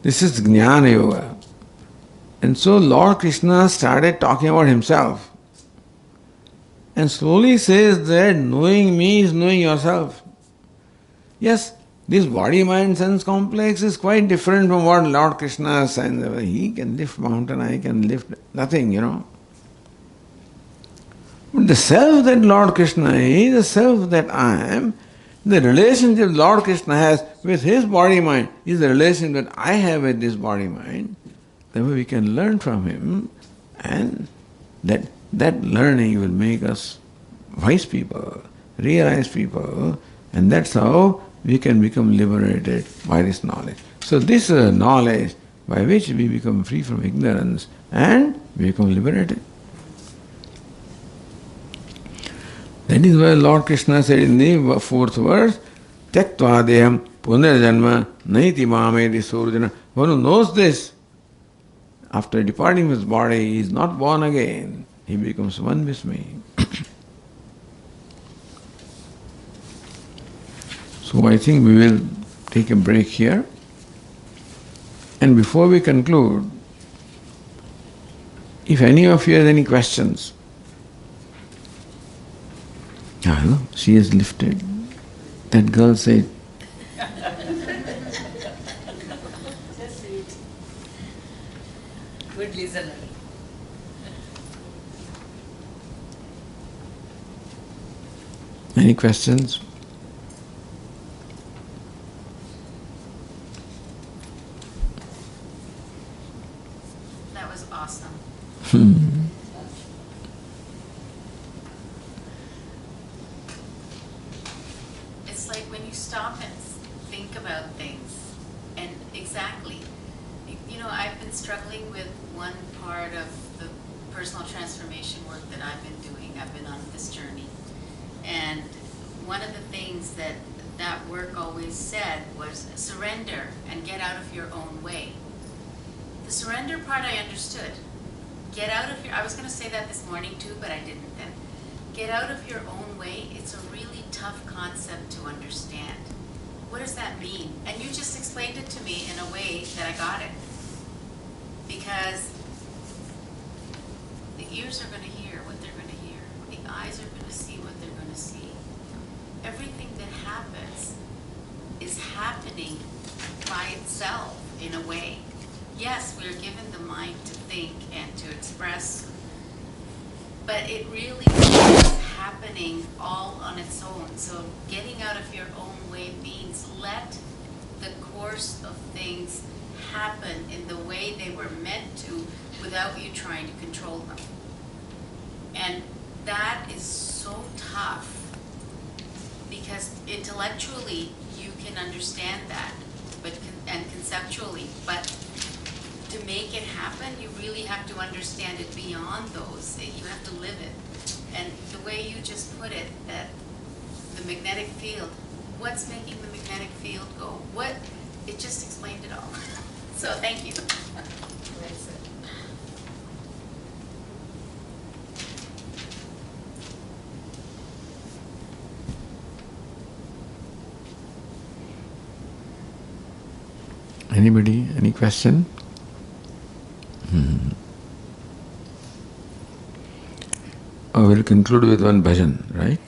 This is Jnana Yoga. And so Lord Krishna started talking about himself. And slowly says that knowing me is knowing yourself. Yes, this body-mind sense complex is quite different from what Lord Krishna says. He can lift mountain, I can lift nothing, But the self that Lord Krishna is, the self that I am, the relationship Lord Krishna has with his body-mind is the relation that I have with this body-mind. Therefore we can learn from him, and that learning will make us wise people, realized people, and that's how we can become liberated by this knowledge. So this is a knowledge by which we become free from ignorance and we become liberated. That is why Lord Krishna said in the fourth verse, Tyaktva deham punarjanma naiti mamedi surjana. One who knows this, after departing his body, he is not born again. He becomes one with me. So I think we will take a break here. And before we conclude, if any of you has any questions, she is lifted. That girl said,
Good listener.
any questions?
That was awesome. It's like when you stop and think about things, and exactly, I've been struggling with one part of the personal transformation work that I've been doing. I've been on this journey. And one of the things that work always said was surrender and get out of your own way. The surrender part I understood. Get out of I was going to say that this morning too, but I didn't then. Get out of your own way, it's a really tough concept to understand. What does that mean? And you just explained it to me in a way that I got it. Because the ears are going to hear what they're going to hear. The eyes are going to see what they're going to see. Everything that happens is happening by itself in a way. Yes, we're given the mind to think and to express, but it really is happening all on its own. So getting out of your own way means let the course of things happen in the way they were meant to without you trying to control them. And that is so tough because intellectually you can understand that, and conceptually, but to make it happen, you really have to understand it beyond those. You have to live it. And the way you just put it, that the magnetic field, what's making the magnetic field go? It just explained it all. So thank you.
Anybody? Any question? Oh, we'll conclude with one bhajan, right?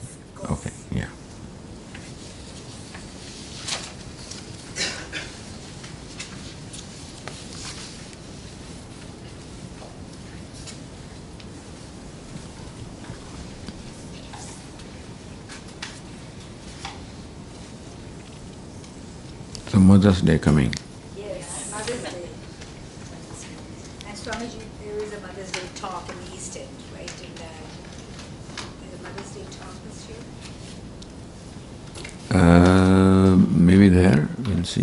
Okay, yeah. Mother's Day coming.
Yes, Mother's Day. And Swamiji, there is a Mother's Day talk in the East End, right? There's a Mother's Day talk this year?
Maybe there, we'll see,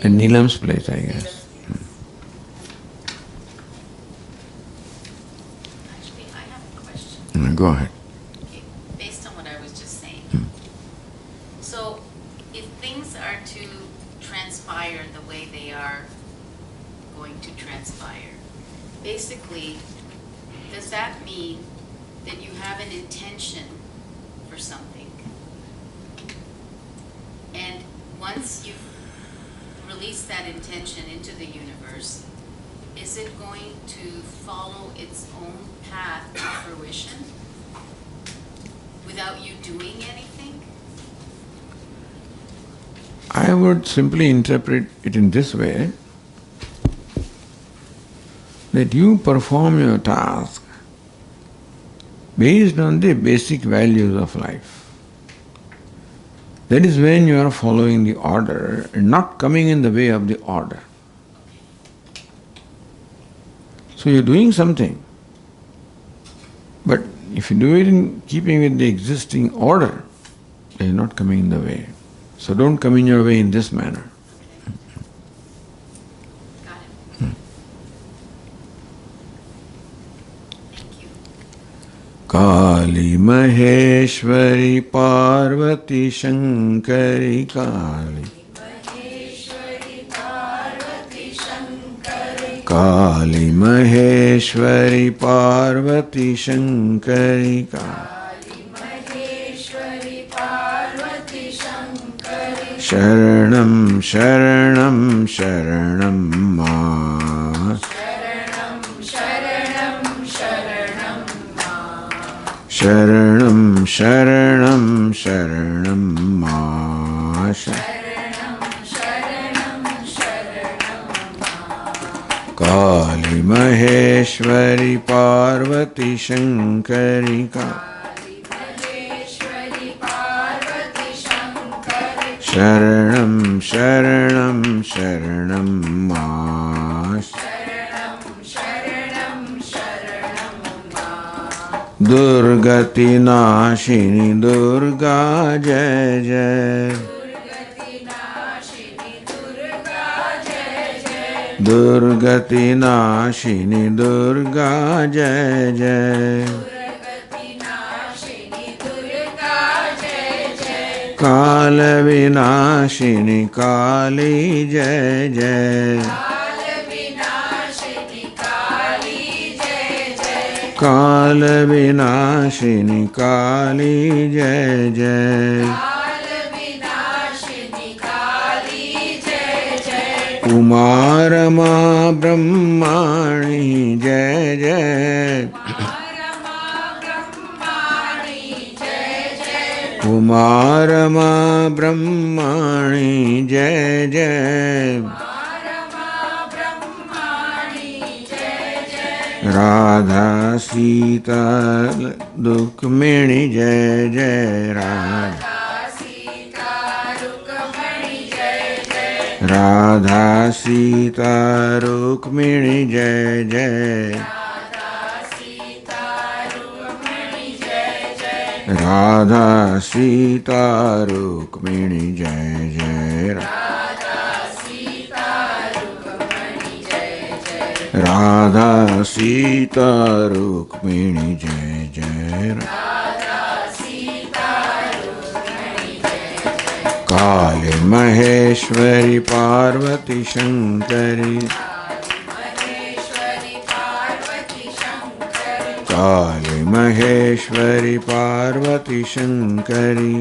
at Neelam's place, I guess.
Actually, I have a question.
Go ahead.
Okay, based on what I was just saying. So, if things are to transpire the way they are going to transpire, basically, does that mean that you have an intention for something? And once you've released that intention into the universe, is it going to follow its own path to fruition without you doing anything?
I would simply interpret it in this way, that you perform your task based on the basic values of life. That is when you are following the order and not coming in the way of the order. So you are doing something, but if you do it in keeping with the existing order, you are not coming in the way. So don't come in your way in this manner.
Got it. Thank you.
Kali Maheshwari Parvati Shankari Kali. Kali Maheshwari Parvati Shankari Kali. Sharanam Sharanam Sharanam Ma. Sharanam Sharanam Sharanam Ma. Kali Maheshwari Parvati Shankari Kali. Sharanam Sharanam Sharanam Ma. Durgati Nashini Durga Jai Jai. Durgati Nashini Durga Jai Jai. Kala Vinashini Kali Jai Jai. Kala Vinashini Kali Jai Jai. Kumarama Brahmani Jai Jai. Kumarama Brahmani Jai Jai. Radha Sita Rukmini Jai Jai. Radha Sita Rukmini Jai Jai. Radha Sita Rukmini Jai Jai. Radha Sita Rukmini Jai Jai. Kali Maheshwari Parvati Shankari. Kali Maheshwari Parvati Shankari.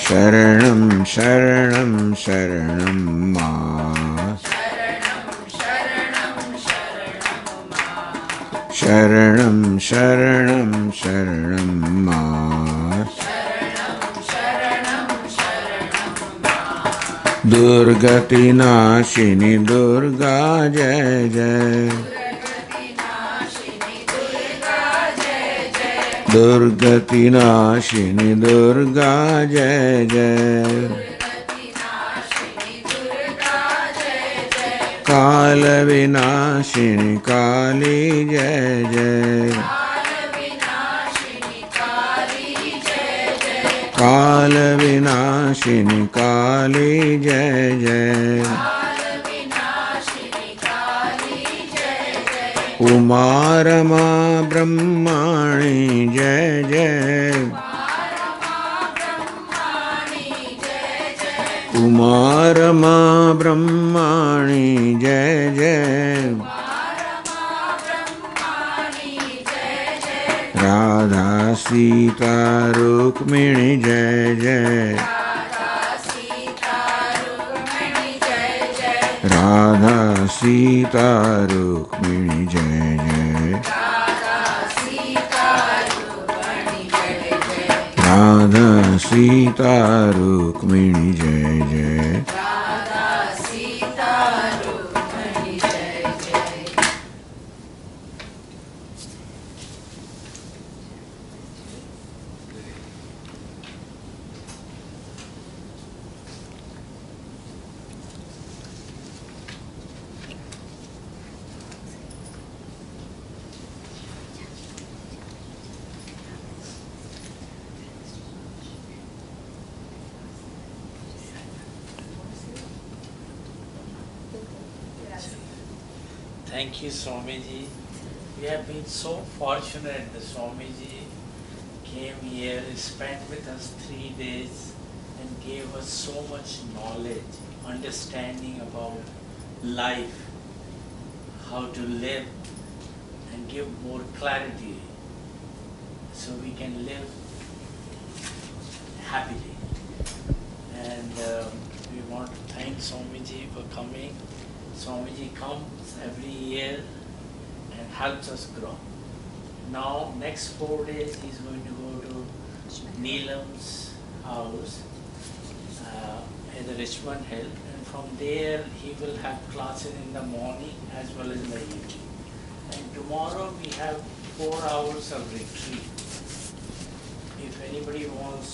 Sharanam Sharanam Sharanam Ma. Sharanam Sharanam Sharanam Ma. Durgati Nashini Durga Jai Jai. दुर्गति नाशिनी दुर्गा जय जय, काल विनाशिनी काली जय जय, काल विनाशिनी काली जय जय, उमा रमा ब्रह्माणी जय जय, उमा रमा ब्रह्माणी जय जय, राधा सीता रुक्मिणी जय जय, राधा सीता रुक्मिणी जय जय, राधा सीता रुक्मिणी जय जय,
Thank you, Swamiji. We have been so fortunate that Swamiji came here, spent with us 3 days and gave us so much knowledge, understanding about life, how to live and give more clarity so we can live happily. And we want to thank Swamiji for coming. Swamiji comes every year and helps us grow. Now, next 4 days, he's going to go to Neelam's house in the Richmond Hill, and from there he will have classes in the morning as well as in the evening. And tomorrow we have 4 hours of retreat. If anybody wants